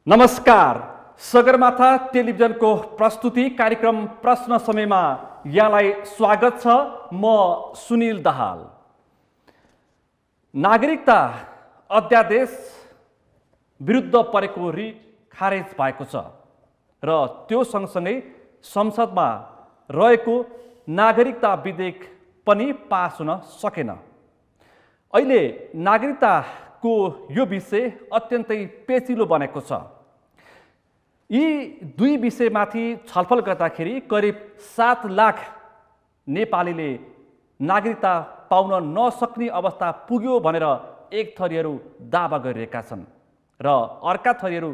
नमस्कार। सगरमाथा टेलिभिजनको प्रस्तुति कार्यक्रम प्रश्न समयमा यहाँलाई स्वागत छ। म सुनिल दाहाल। नागरिकता अध्यादेश विरुद्ध परेको रिट खारेज भएको छ र त्यो सँगसँगै संसदमा रहेको नागरिकता विधेयक पनि पास हुन सकेन। अहिले नागरिकताको यो विषय अत्यन्तै पेचिलो बनेको छ। यी दुई विषयमाथि छलफल गर्दाखेरि करिब 7 लाख नेपालीले नागरिकता पाउन नसक्ने अवस्था पुग्यो भनेर एक थरीहरू दावा गरिरहेका छन् र अर्का थरीहरू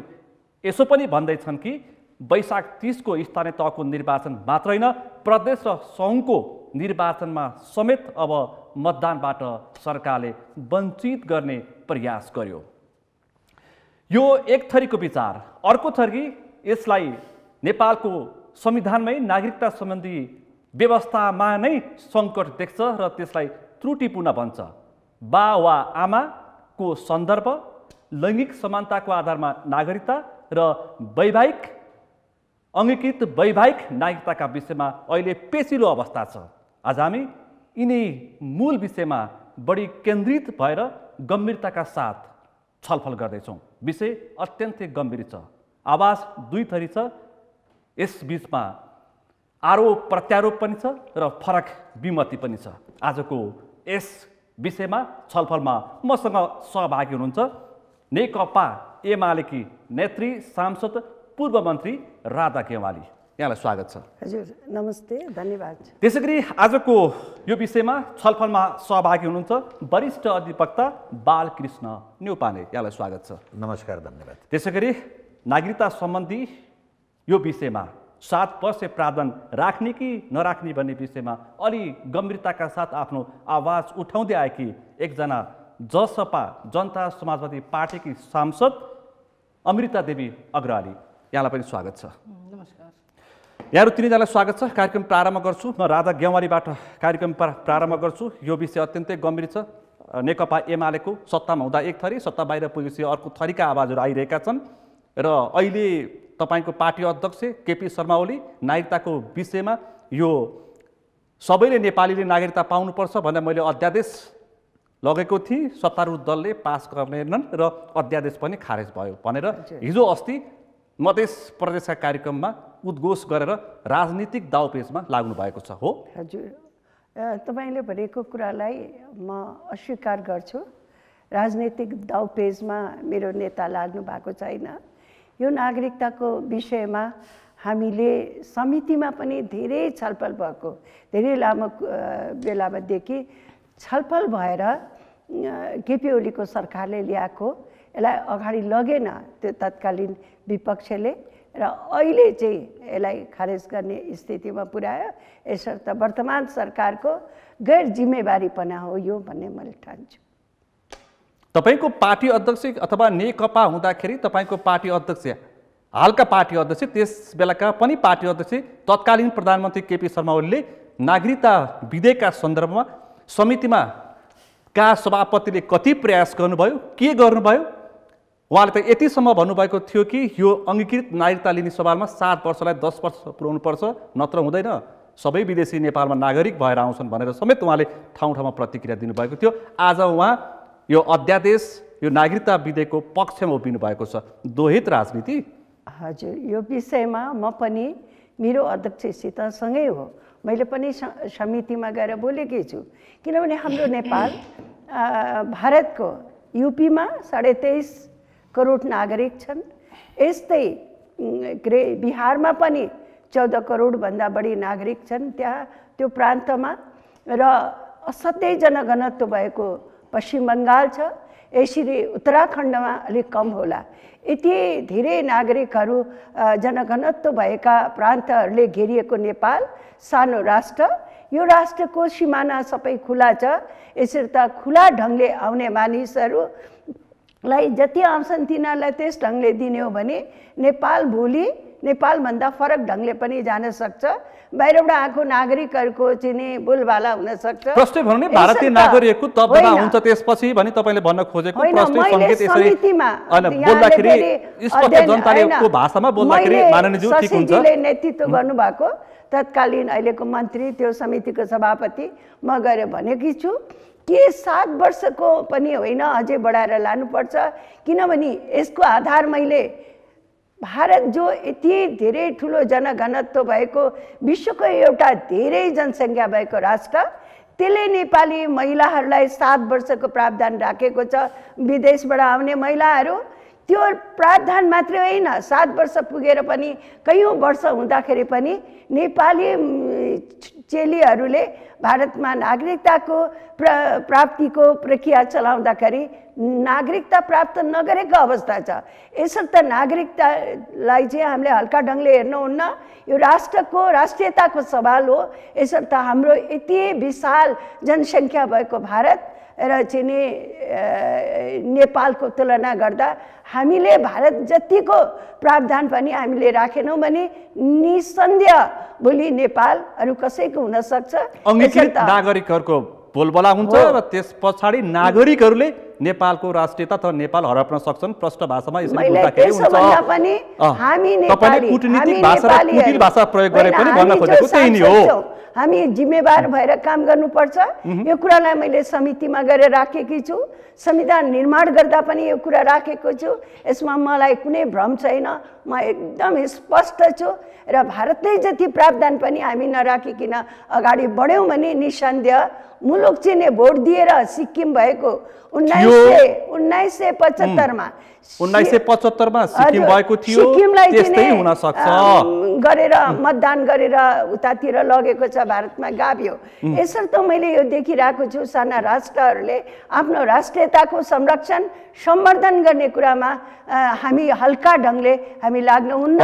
यसो पनि भन्दैछन् कि वैशाख 30 को स्थानीय तहको निर्वाचन मात्र होइन, प्रदेश र सङ्घको निर्वाचनमा समेत अब मतदानबाट सरकारले वञ्चित गर्ने प्रयास गर्यो। यो एक थरीको विचार। अर्को थरी यसलाई नेपालको संविधानमै नागरिकता सम्बन्धी व्यवस्थामा नै सङ्कट देख्छ र त्यसलाई त्रुटिपूर्ण भन्छ। बा वा आमाको सन्दर्भ, लैङ्गिक समानताको आधारमा नागरिकता र वैवाहिक अङ्गीकृत वैवाहिक नागरिकताका विषयमा अहिले पेचिलो अवस्था छ। आज हामी यिनी मूल विषयमा बढी केन्द्रित भएर गम्भीरताका साथ छलफल गर्दैछौँ। विषय अत्यन्तै गम्भीर छ। आवाज दुई थरी छ। यस बीचमा आरोप प्रत्यारोप पनि छ र फरक विमति पनि छ। आजको यस विषयमा छलफलमा मसँग सहभागी हुनुहुन्छ नेकपा एमालेकी नेत्री सांसद पूर्व मन्त्री राधा गेवाली। यहाँलाई स्वागत छ। हजुर नमस्ते, धन्यवाद। त्यसैगरी आजको यो विषयमा छलफलमा सहभागी हुनुहुन्छ वरिष्ठ अधिवक्ता बालकृष्ण न्यौपाने। यहाँलाई स्वागत छ। नमस्कार, धन्यवाद। त्यसैगरी नागरिकता सम्बन्धी यो विषयमा 7 वर्ष प्रावधान राख्ने कि नराख्ने भन्ने विषयमा अलि गम्भीरताका साथ आफ्नो आवाज उठाउँदै आएकी एकजना जसपा जनता समाजवादी पार्टीकी सांसद अमृता देवी अग्रवाली। यहाँलाई पनि स्वागत छ। नमस्कार। यहाँहरू तिनैजनालाई स्वागत छ। कार्यक्रम प्रारम्भ गर्छु। म राधा गेवालीबाट कार्यक्रम प्रारम्भ गर्छु। यो विषय अत्यन्तै गम्भीर छ। नेकपा एमालेको सत्तामा हुँदा एक थरी, सत्ता बाहिर पुगेपछि अर्को थरीका आवाजहरू आइरहेका छन् र अहिले तपाईँको पार्टी अध्यक्ष केपी शर्मा ओली नागरिकताको विषयमा यो सबैले नेपालीले नागरिकता पाउनुपर्छ भनेर मैले अध्यादेश लगेको थिएँ, सत्तारूढ दलले पास गर्नेनन् र अध्यादेश पनि खारेज भयो भनेर हिजो अस्ति मध्य प्रदेशका कार्यक्रममा उद्घोष गरेर राजनीतिक दाउपेचमा लाग्नु भएको छ। हो हजुर, तपाईँले भनेको कुरालाई म अस्वीकार गर्छु। राजनीतिक दाउपेचमा मेरो नेता लाग्नु भएको छैन। यो नागरिकताको विषयमा हामीले समितिमा पनि धेरै छलफल भएको, धेरै लामो बेलादेखि छलफल भएर केपी ओलीको सरकारले ल्याएको यसलाई अगाडि लगेन त्यो तत्कालीन विपक्षले र अहिले चाहिँ यसलाई खारेज गर्ने स्थितिमा पुर्यायो। यसर्थ वर्तमान सरकारको गैर जिम्मेवारीपना हो यो भन्ने मैले ठान्छु। तपाईँको पार्टी अध्यक्ष अथवा नेकपा हुँदाखेरि तपाईँको पार्टी अध्यक्ष, हालका पार्टी अध्यक्ष, त्यस बेलाका पनि पार्टी अध्यक्ष तत्कालीन प्रधानमन्त्री केपी शर्मा ओलीले नागरिकता विधेयकका सन्दर्भमा समितिमा का सभापतिले कति प्रयास गर्नुभयो, के गर्नुभयो? उहाँले त यतिसम्म भन्नुभएको थियो कि यो अङ्गीकृत नागरिकता लिने सवालमा 7 वर्षलाई 10 वर्ष पुर्याउनुपर्छ, नत्र हुँदैन, सबै विदेशी नेपालमा नागरिक भएर आउँछन् भनेर समेत उहाँले ठाउँ ठाउँमा प्रतिक्रिया दिनुभएको थियो। आज उहाँ यो अध्यादेश, यो नागरिकता विधेयकको पक्षमा उभिनु भएको छ। दोहित राजनीति। हजुर, यो विषयमा म पनि मेरो अध्यक्षसित सँगै हो। मैले पनि समितिमा गएर बोलेकी छु। किनभने हाम्रो नेपाल भारतको युपीमा 23.5 करोड नागरिक छन्। यस्तै बिहारमा पनि 14 करोडभन्दा बढी नागरिक छन् त्यहाँ त्यो प्रान्तमा, र असाध्यै जनघनत्व भएको पश्चिम बङ्गाल छ। यसरी उत्तराखण्डमा अलिक कम होला। यति धेरै नागरिकहरू जनघनत्व भएका प्रान्तहरूले घेरिएको नेपाल सानो राष्ट्र। यो राष्ट्रको सिमाना सबै खुला छ। यसरी त खुला ढङ्गले आउने मानिसहरूलाई जति आउँछन् तिनीहरूलाई त्यस ढङ्गले दिने हो भने नेपाल भोलि नेपालभन्दा फरक ढङ्गले पनि जान सक्छ, बाहिरबाट आएको नागरिकहरूको चाहिँ बोलबाला हुन सक्छ। प्रश्न भन्नु नि भारतीय नागरिकको दबदबा हुन्छ त्यसपछि भनी तपाईले भन्न खोजेको प्रश्न संकेत यसरी बोल्दाखेरि स्पष्ट जनताले को भाषामा बोल्दाखेरि माननीयज्यू ठीक हुन्छ। सचिवले नेतृत्व गर्नुभएको तत्कालीन अहिलेको मन्त्री त्यो समितिको सभापति म गएर भनेकी छु के 7 वर्षको पनि होइन अझै बढाएर लानुपर्छ, किनभने यसको आधार मैले भारत जो यति धेरै ठुलो जनघनत्व भएको विश्वको एउटा धेरै जनसङ्ख्या भएको राष्ट्र, त्यसले नेपाली महिलाहरूलाई 7 वर्षको प्रावधान राखेको छ। विदेशबाट आउने महिलाहरू त्यो प्रावधान मात्रै होइन, 7 वर्ष पुगेर पनि कयौँ वर्ष हुँदाखेरि पनि नेपाली चेलीहरूले भारतमा नागरिकताको प्राप्तिको प्रक्रिया चलाउँदाखेरि नागरिकता प्राप्त नगरेको अवस्था छ। यसर्थ नागरिकतालाई चाहिँ हामीले हल्का ढङ्गले हेर्नुहुन्न, यो राष्ट्रको राष्ट्रियताको सवाल हो। यसर्थ हाम्रो यति विशाल जनसङ्ख्या भएको भारत र चाहिँ नि नेपालको तुलना गर्दा हामीले भारत जतिको प्रावधान पनि हामीले राखेनौँ भने निसन्देह भोलि नेपाल अरू कसैको हुन सक्छ। अङ्गीकृत नागरिकहरूको बोलबला हुन्छ र त्यस पछाडि नागरिकहरूले नेपालको राष्ट्रियता अथवा नेपाल हराउन सक्छन्। प्रष्ट भाषामा यसरी बोल्दाखेरि हुन्छ तपाईले कूटनीतिक भाषा र कुटिल भाषा प्रयोग गरे पनि भन्न खोजेको त्यही नै हो। हामी जिम्मेवार भएर काम गर्नुपर्छ। यो कुरालाई मैले समितिमा गएर राखेकी छु, संविधान निर्माण गर्दा पनि यो कुरा राखेको छु। यसमा मलाई कुनै भ्रम छैन, म एकदम स्पष्ट छु र भारतले जति प्रावधान पनि हामी नराखिकन अगाडि बढ्यौँ भने निसन्देह मुलुक चाहिँ भोट दिएर सिक्किम भएको 1975 मा 1975 मा सिक्किम भएको थियो, त्यस्तै हुन सक्छ गरेर मतदान गरेर उतातिर लगेको छ, भारतमा गाभ्यो। यसर्थ मैले यो देखिरहेको छु साना राष्ट्रहरूले आफ्नो राष्ट्रियताको संरक्षण सम्वर्धन गर्ने कुरामा हामी हल्का ढङ्गले हामी लाग्नुहुन्न।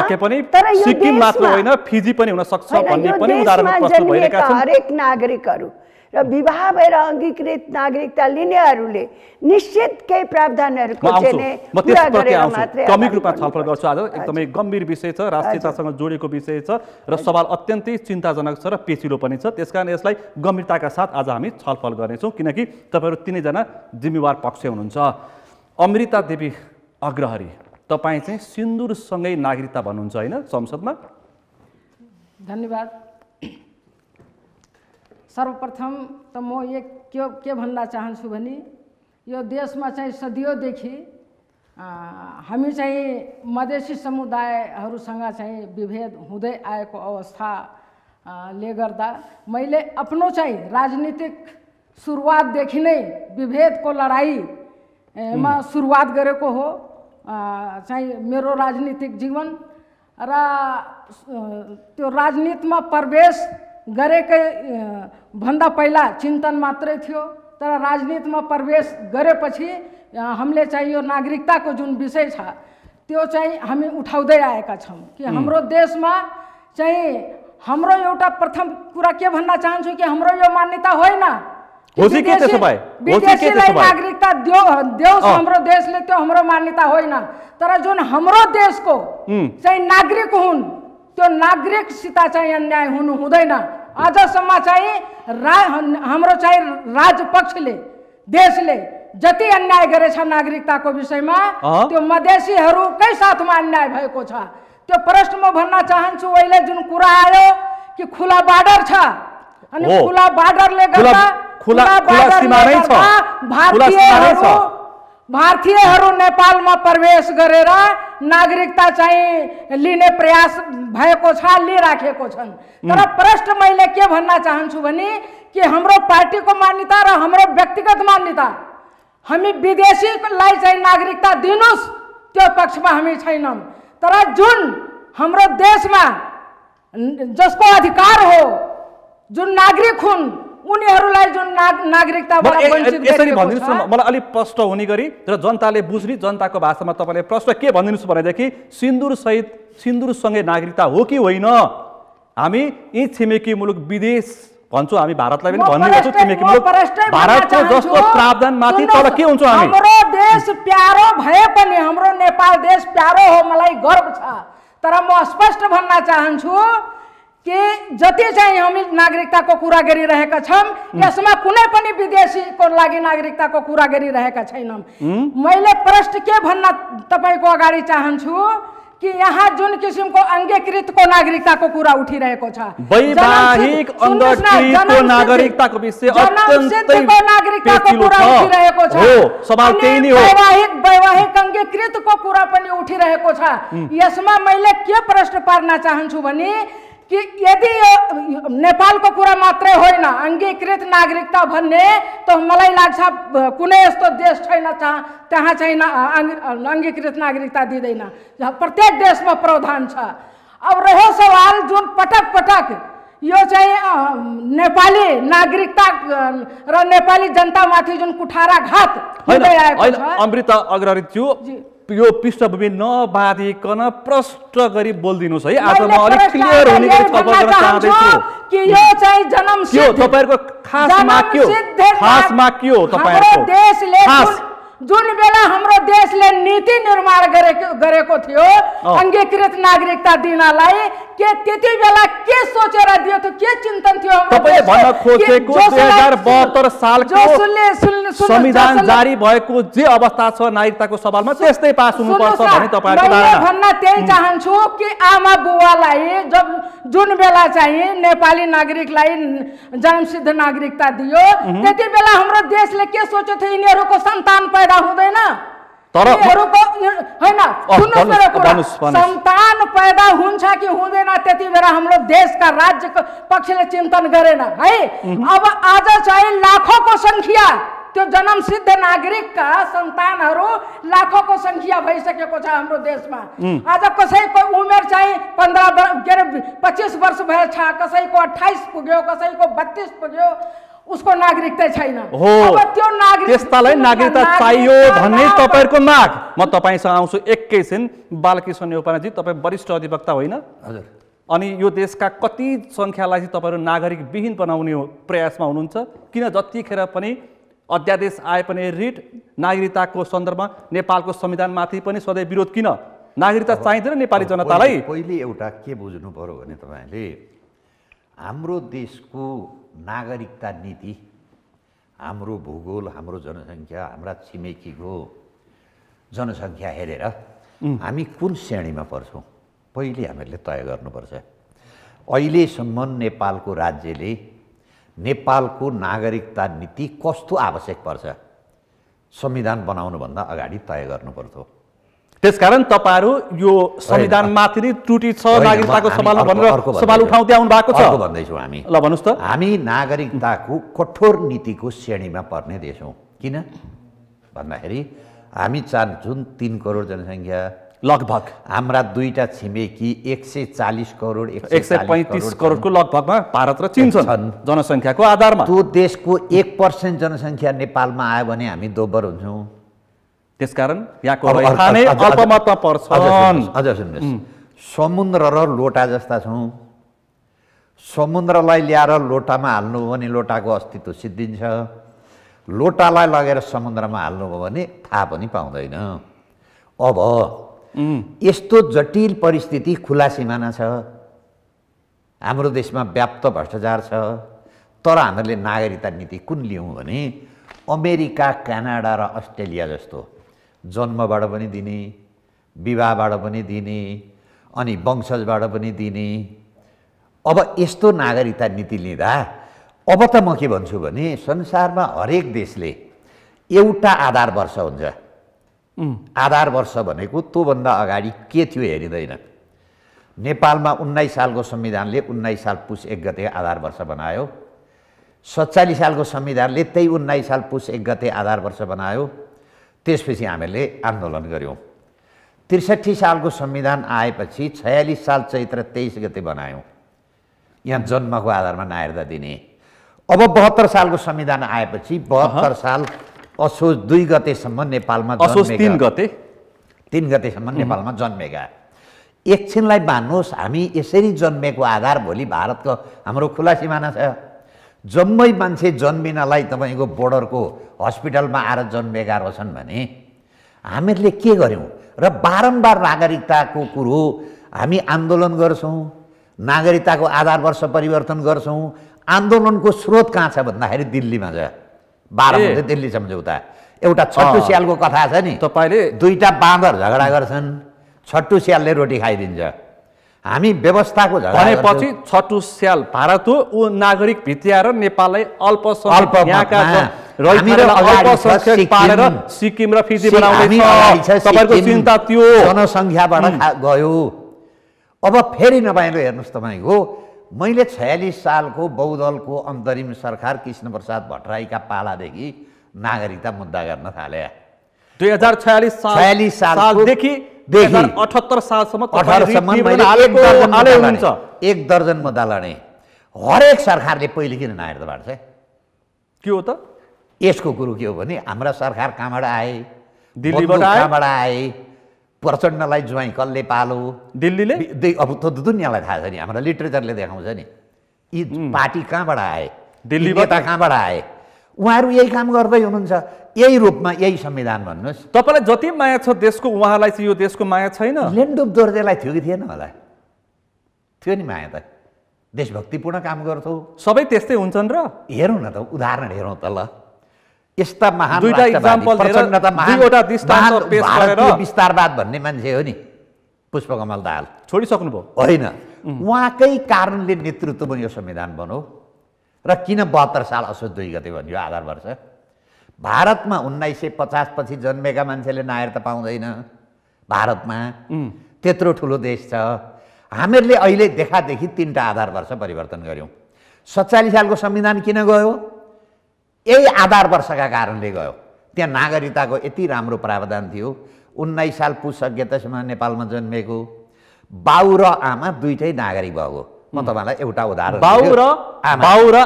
तर यो सिक्किम मात्र होइन फिजी पनि हुन सक्छ भन्ने पनि उदाहरण प्रस्तुत भइरहेका छन्। हरेक नागरिकहरू र विवाह भएर अङ्गीकृत नागरिकता लिनेहरूले निश्चित केही प्रावधानहरूको क्रमिक रूपमा छलफल गर्छु। आज एकदमै गम्भीर विषय छ, राष्ट्रियतासँग जोडिएको विषय छ र सवाल अत्यन्तै चिन्ताजनक छ र पेचिलो पनि छ। त्यसकारण यसलाई गम्भीरताका साथ आज हामी छलफल गर्नेछौँ, किनकि तपाईँहरू तिनैजना जिम्मेवार पक्ष हुनुहुन्छ। अमृता देवी अग्रहरी, तपाईँ चाहिँ सिन्दुरसँगै नागरिकता भन्नुहुन्छ होइन संसदमा? धन्यवाद। सर्वप्रथम त म के भन्न चाहन्छु भने यो देशमा चाहिँ सदियोदेखि हामी चाहिँ मधेसी समुदायहरूसँग चाहिँ विभेद हुँदै आएको अवस्थाले गर्दा मैले आफ्नो चाहिँ राजनीतिक सुरुवातदेखि नै विभेदको लडाइँमा सुरुवात गरेको हो चाहिँ मेरो राजनीतिक जीवन र त्यो राजनीतिमा प्रवेश गरेकै भन्दा पहिला चिन्तन मात्रै थियो, तर राजनीतिमा प्रवेश गरेपछि हामीले चाहिँ यो नागरिकताको जुन विषय छ त्यो चाहिँ हामी उठाउँदै आएका छौँ कि हाम्रो देशमा चाहिँ हाम्रो एउटा प्रथम कुरा के भन्न चाहन्छु कि हाम्रो यो मान्यता होइन विदेशीलाई नागरिकता देओस् हाम्रो देशले, त्यो हाम्रो मान्यता होइन। तर जुन हाम्रो देशको चाहिँ नागरिक हुन् त्यो नागरिकसित चाहिँ अन्याय हुनु हुँदैन। आजसम्म चाहिँ हाम्रो चाहिँ राजपक्षले देशले जति अन्याय गरेछ नागरिकताको विषयमा त्यो मधेसीहरूकै साथमा अन्याय भएको छ। त्यो प्रश्न म भन्न चाहन्छु, अहिले जुन कुरा आयो कि खुला बार्डर छ अनि खुला बार्डरले गर्दा भारतीयहरू नेपालमा प्रवेश गरेर नागरिकता चाहिँ लिने प्रयास भएको छ, लिइराखेको छन्। तर प्रश्न मैले के भन्न चाहन्छु भने कि हाम्रो पार्टीको मान्यता र हाम्रो व्यक्तिगत मान्यता, हामी विदेशीलाई चाहिँ नागरिकता दिनुस् त्यो पक्षमा हामी छैनौँ। तर जुन हाम्रो देशमा जसको अधिकार हो, जुन नागरिक हुन् उनीहरूलाई जुन नागरिकताबाट वञ्चित यसरी भनिदिनुस् न, मलाई अलिक प्रश्न हुने गरी र जनताले बुझ्ने जनताको भाषामा तपाईँले प्रश्न के भनिदिनुहोस् भनेदेखि सिन्दुरसँगै नागरिकता हो कि होइन? हामी यी छिमेकी मुलुक विदेश भन्छौँ, हामी भारतलाई पनि भनिरहेछौँ छिमेकी मुलुक, भारतको जस्तो प्रावधान माथि तल के हुन्छ? हामी हाम्रो देश प्यारो भए पनि हाम्रो नेपाल देश प्यारो हो, मलाई गर्व छ। तर म स्पष्ट भन्न चाहन्छु कि जति चाहिँ हामी नागरिकताको कुरा गरिरहेका छौँ यसमा कुनै पनि विदेशीको लागि नागरिकताको कुरा गरिरहेका छैनौँ। मैले प्रश्न के भन्न तपाईको अगाडि चाहन्छु कि यहाँ जुन किसिमको अंगीकृतको नागरिकताको कुरा उठिरहेको छ, वैवाहिक अंगीकृतको नागरिकताको विषय अत्यन्तै नागरिकताको कुरा उठिरहेको छ। हो, सवाल त्यही नै हो। वैवाहिक अंगीकृतको कुरा पनि उठिरहेको छ। यसमा मैले के प्रश्न पार्न चाहन्छु भने कि यदि यो नेपालको कुरा मात्रै होइन अंगीकृत नागरिकता भन्ने त मलाई लाग्छ कुनै यस्तो देश छैन त्यहाँ चाहिँ अंगीकृत नागरिकता दिँदैन, प्रत्येक देशमा प्रावधान छ। अब रह्यो सवाल जुन पटक पटक यो चाहिँ नेपाली नागरिकता र नेपाली जनतामाथि जुन कुठाराघात हुँदै आएको छ। अमृता अग्रवालज्यू, यो पृष्ठभूमि नबाधिकन प्रष्ट गरी बोलिदिनुस् है। आज म अलिक क्लियर हुने गरी छलफल गर्न चाहदैछु कि यो चाहिँ जन्मसिद्ध तपाईहरुको खास माग के हो तपाईहरुको? देशले जुन बेला हाम्रो देशले नीति निर्माण गरेको थियो अंगीकृत नागरिकता दिनलाई, के त्यति बेला के सोचेर दियो थियो, के चिन्तन थियो? तपाईले भन्न खोजेको 2072 सालको संविधान जारी भएको जे अवस्था छ नागरिकताको सवालमा त्यस्तै पास हुनुपर्छ भन्ने तपाईहरुको धारणा? भन्न त्यही चाहन्छु कि आमा बुवालाई जुन बेला चाहिँ नेपाली नागरिकलाई जन्मसिद्ध नागरिकता दियो त्यति बेला हाम्रो देशले के सोचेको थियो? यिनीहरूको सन्तान पैदा हुँदैन, तर होइन सुन्नुस् मेरो कुरा, सन्तान पैदा हुन्छ कि हुँदैन त्यति बेला हाम्रो देशका राज्यको पक्षले चिन्तन गरेन है। अब आज चाहिँ लाखौंको संख्या त्यो जन्मसिद्ध नागरिकका सन्तानहरू लाखौंको संख्या भइसकेको छ हाम्रो देशमा। आज कसैको उमेर चाहिँ 25 वर्ष भएछ, कसैको 28 पुग्यो, कसैको 32 पुग्यो, उसको नागरिकता छैन। अब त्यो त्यस्तालाई नागरिकता चाहियो भन्ने तपाईहरुको माग। म तपाईसँग आउँछु एकैछिन। बालकृष्ण नेउपानेजी, तपाई वरिष्ठ अधिवक्ता होइन? हजुर। अनि यो देशका कति संख्यालाई चाहिँ तपाईहरु नागरिक विहीन बनाउने प्रयासमा हुनुहुन्छ? किन जतिखेर पनि अध्यादेश आए पनि रिट नागरिकताको सन्दर्भमा नेपालको संविधानमाथि पनि सधैँ विरोध किन? नागरिकता चाहिँदैन नेपाली जनतालाई? पहिले एउटा के बुझ्नु पर्यो भने तपाईले हाम्रो देशको नागरिकता नीति हाम्रो भूगोल, हाम्रो जनसङ्ख्या, हाम्रा छिमेकीको जनसङ्ख्या हेरेर हामी कुन श्रेणीमा पर्छौँ पहिले हामीले तय गर्नुपर्छ। अहिलेसम्म नेपालको राज्यले नेपालको नागरिकता नीति कस्तो आवश्यक पर्छ संविधान बनाउनुभन्दा अगाडि तय गर्नुपर्थ्यो। त्यसकारण तपाईहरु यो संविधानमाथि नै त्रुटि छ नागरिकताको सवालमा भनेर सवाल उठाउँदै आउनु भएको छ भन्दैछु हामी। ल भन्नुस् त। हामी नागरिकताको कठोर नीतिको श्रेणीमा पर्ने देश हौँ। किन भन्दाखेरि हामी 3 करोड जनसङ्ख्या लगभग, हाम्रा दुईटा छिमेकी 140 करोड 135 करोडको लगभगमा भारत र चीन छन् जनसङ्ख्याको आधारमा। त्यो देशको 1% जनसङ्ख्या नेपालमा आयो भने हामी दोब्बर हुन्छौँ। त्यसकारण यहाँको रैथाने अल्पमतमा पर्छन्। अझ सुन्नुहोस्, समुद्र र लोटा जस्ता छौँ। समुद्रलाई ल्याएर लोटामा हाल्नु भने लोटाको अस्तित्व सिद्धिन्छ, लोटालाई लगेर समुद्रमा हाल्नुभयो भने थाहा पनि पाउँदैन। अब यस्तो जटिल परिस्थिति, खुला सिमाना छ, हाम्रो देशमा व्याप्त भ्रष्टाचार छ, तर हामीले नागरिकता नीति कुन लियौँ भने अमेरिका, क्यानाडा र अस्ट्रेलिया जस्तो जन्मबाट पनि दिने, विवाहबाट पनि दिने, अनि वंशजबाट पनि दिने। अब यस्तो नागरिकता नीति लिँदा अब त म के भन्छु भने संसारमा हरेक देशले एउटा आधार वर्ष हुन्छ। आधार वर्ष भनेको त्योभन्दा अगाडि के थियो हेरिँदैन। नेपालमा 19 सालको संविधानले 19 साल पुस 1 गते आधार वर्ष बनायो। 47 सालको संविधानले त्यही 19 साल पुस 1 गते आधार वर्ष बनायो। त्यसपछि हामीले आन्दोलन गऱ्यौँ। 63 सालको संविधान आएपछि 46 साल चैत्र 23 गते बनायौँ, यहाँ जन्मको आधारमा नागरिकता दिने। अब 72 सालको संविधान आएपछि 72 साल असोज 2 गतेसम्म नेपालमा असोज 3 गतेसम्म नेपालमा जन्मेका। एकछिनलाई मान्नुहोस्, हामी यसरी जन्मेको आधार भोलि भारतको हाम्रो खुला सिमाना छ। जम्मै मान्छे जन्मिनलाई तपाईँको बोर्डरको हस्पिटलमा आएर जन्मेका रहेछन् भने हामीहरूले के गर्यौँ र बारम्बार नागरिकताको कुरो हामी आन्दोलन गर्छौँ, नागरिकताको आधार वर्ष परिवर्तन गर्छौँ। आन्दोलनको स्रोत कहाँ छ भन्दाखेरि दिल्लीमा छ। 12 दिल्ली सम्झौता। एउटा छट्टु स्यालको कथा छ नि, तपाईँले दुईटा बाँदर झगडा गर्छन्, छट्टु स्यालले रोटी खाइदिन्छ। हामी व्यवस्थाको झगडा भनेपछि छट्टु स्याल भारत हो, ऊ नागरिक भित्याएर नेपाललाई सिक्किम र फिजी बनाउँदैछ। तपाईँको चिन्ता त्यो जनसङ्ख्याबाट गयो। अब फेरि नपाइलो हेर्नुहोस् तपाईँको, मैले 46 सालको बहुदलको अन्तरिम सरकार कृष्णप्रसाद भट्टराईका पालादेखि नागरिकता मुद्दा गर्न थाले। 2046 सालदेखि 2078 सालसम्म एक दर्जन मुद्दा लडे। हरेक सरकारले पहिले किन नागरिकता बाँड्छ? के हो त? यसको कुरो के हो भने हाम्रा सरकार कहाँबाट आए? दिल्लीबाट कहाँबाट आए? प्रचण्डलाई ज्वाइँ कसले पालो? दिल्लीले। अब त दुनियाँलाई थाहा छ नि, हाम्रो लिटरेचरले देखाउँछ नि यी पार्टी कहाँबाट आए, दिल्लीबाट कहाँबाट आए। उहाँहरू यही काम गर्दै हुनुहुन्छ, यही रूपमा यही संविधान भन्नुहोस्। तपाईँलाई जति माया छ देशको, उहाँलाई चाहिँ यो देशको माया छैन? लेन्डुप दोर्जेलाई थियो कि थिएन होला? थियो नि माया त, देशभक्तिपूर्ण काम गर्थ्यो। सबै त्यस्तै हुन्छन् र? हेरौँ न त, उदाहरण हेरौँ त ल। यस्ता महान दुईटा इक्जाम्पल दुईवटा दृष्टान्त पेश गरेर विस्तारवाद भन्ने मान्छे हो नि पुष्पकमल दाहाल, छोडिसक्नुभयो होइन? उहाँकै कारणले नेतृत्वमा यो संविधान बन्यो र किन 72 साल असोज 2 गते भन्यो आधार वर्ष। भारतमा 1950 पछि जन्मेका मान्छेले नागरिकता पाउँदैन। भारतमा त्यत्रो ठुलो देश छ। हामीहरूले अहिले देखादेखि 3टा आधार वर्ष परिवर्तन गऱ्यौँ। 47 सालको संविधान किन गयो? यही आधार वर्षका कारणले गयो। त्यहाँ नागरिकताको यति राम्रो प्रावधान थियो। 19 साल पुस अज्ञातसम्म नेपालमा जन्मेको बाउ र आमा दुईटै नागरिक भएको। म तपाईँलाई एउटा उदाहरण, बाउ र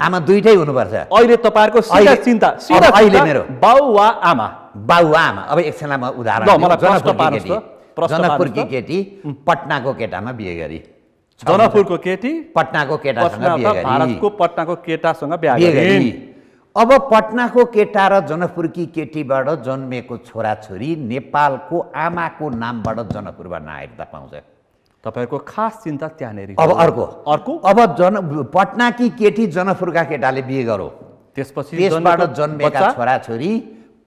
आमा दुईटै हुनुपर्छ। अहिले तपाईँहरूको सिधा चिन्ता अहिले मेरो बाउ वा आमा? बाउ वा आमा। अब एकछिनलाई म उदाहरण, जनकपुरकी केटी पटनाको केटामा बिहे गरी, जनकपुरको केटी पटनाको केटासँग बिहे गरी, भारतको पटनाको केटासँग बिहे गरी। अब पटनाको केटा र जनकपुरकी केटीबाट जन्मेको छोराछोरी नेपालको आमाको नामबाट जनकपुरबाट नागरिकता पाउँछ। तपाईँको खास चिन्ता त्यहाँनिर। अब अर्को अब पटनाकी केटी जनकपुरका केटाले बिहे गरो, त्यसबाट जन्मेका छोराछोरी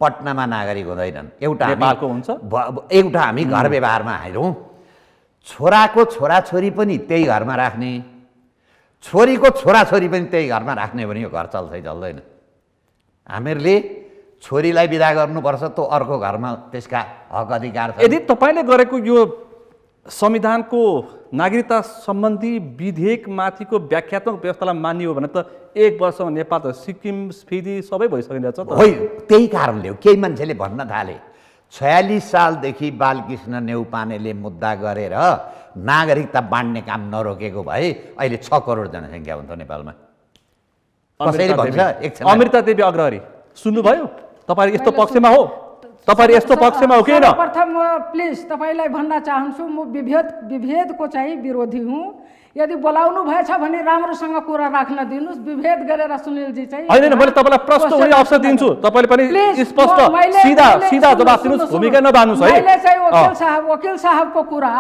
पटनामा नागरिक हुँदैनन्। एउटा नेपालको हुन्छ, एउटा हामी घर व्यवहारमा हेरौँ, छोराको छोराछोरी पनि त्यही घरमा राख्ने, छोरीको छोराछोरी पनि त्यही घरमा राख्ने भने यो घर चल्छ चल्दैन? हामीहरूले छोरीलाई बिदा गर्नुपर्छ, त अर्को घरमा त्यसका हक अधिकार छ। यदि तपाईँले गरेको यो संविधानको नागरिकता सम्बन्धी विधेयकमाथिको व्याख्यात्मक व्यवस्थालाई मानियो भने त 1 वर्षमा नेपाल त सिक्किम फिजी सबै भइसकिरहेछ त। होइन, त्यही कारणले हो। केही मान्छेले भन्न थाले 46 सालदेखि बालकृष्ण नेउपानेले मुद्दा गरेर नागरिकता बाँड्ने काम नरोकेको भए अहिले 6 करोड जनसङ्ख्या हुन्थ्यो नेपालमा। कसैले भन्छ अमृता देवी अग्रहरी सुन्नुभयो? तपाईँ यस्तो पक्षमा हो? तपाईँ यस्तो पक्षमा हो किन? प्रथम प्लिज तपाईँलाई भन्न चाहन्छु, म विभेदको चाहिँ विरोधी हुँ। यदि बोलाउनु भएछ भने राम्रोसँग कुरा राख्न दिनुहोस्। विभेद गरेर सुनिलजी चाहिँ होइन, मैले तपाईँलाई प्रश्न हुने अवसर दिन्छु, तपाईँले पनि स्पष्ट सिधा जवाफ दिनुहोस्, भूमिका नबान्नुहोस् है। मैले चाहिँ वकिल साहबको कुरा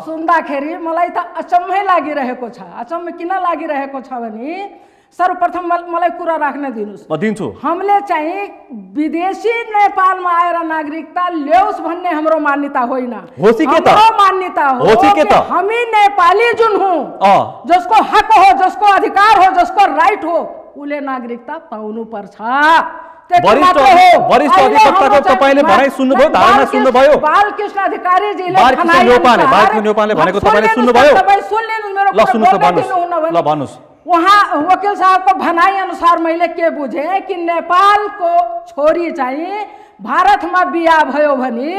सुन्दाखेरि मलाई त अचम्मै लागिरहेको छ। अचम्म किन लागिरहेको छ भने सर्वप्रथम मलाई कुरा राख्न दिनुहोस्। म दिन्छु। हामीले चाहिँ विदेशी नेपालमा आएर नागरिकता ल्याओस् भन्ने हाम्रो मान्यता होइन। हाम्रो मान्यता हो कि हामी नेपाली जुन हौँ, जसको हक हो, जसको अधिकार हो, जसको राइट हो, उसले नागरिकता पाउनु पर्छ। वरिष्ठ अधिवक्ताको तपाईँले भनाइ सुन्नुभयो, धारणा सुन्नुभयो? बालकृष्ण अधिकारीजीले भनेको तपाईँले सुन्नुभयो? ल सुन्नुहोस्, ल भन्नुहोस्। वहाँ वकिल साहबको भनाइ अनुसार मैले के बुझेँ कि नेपालको छोरी चाहिँ भारतमा बिहा भयो भने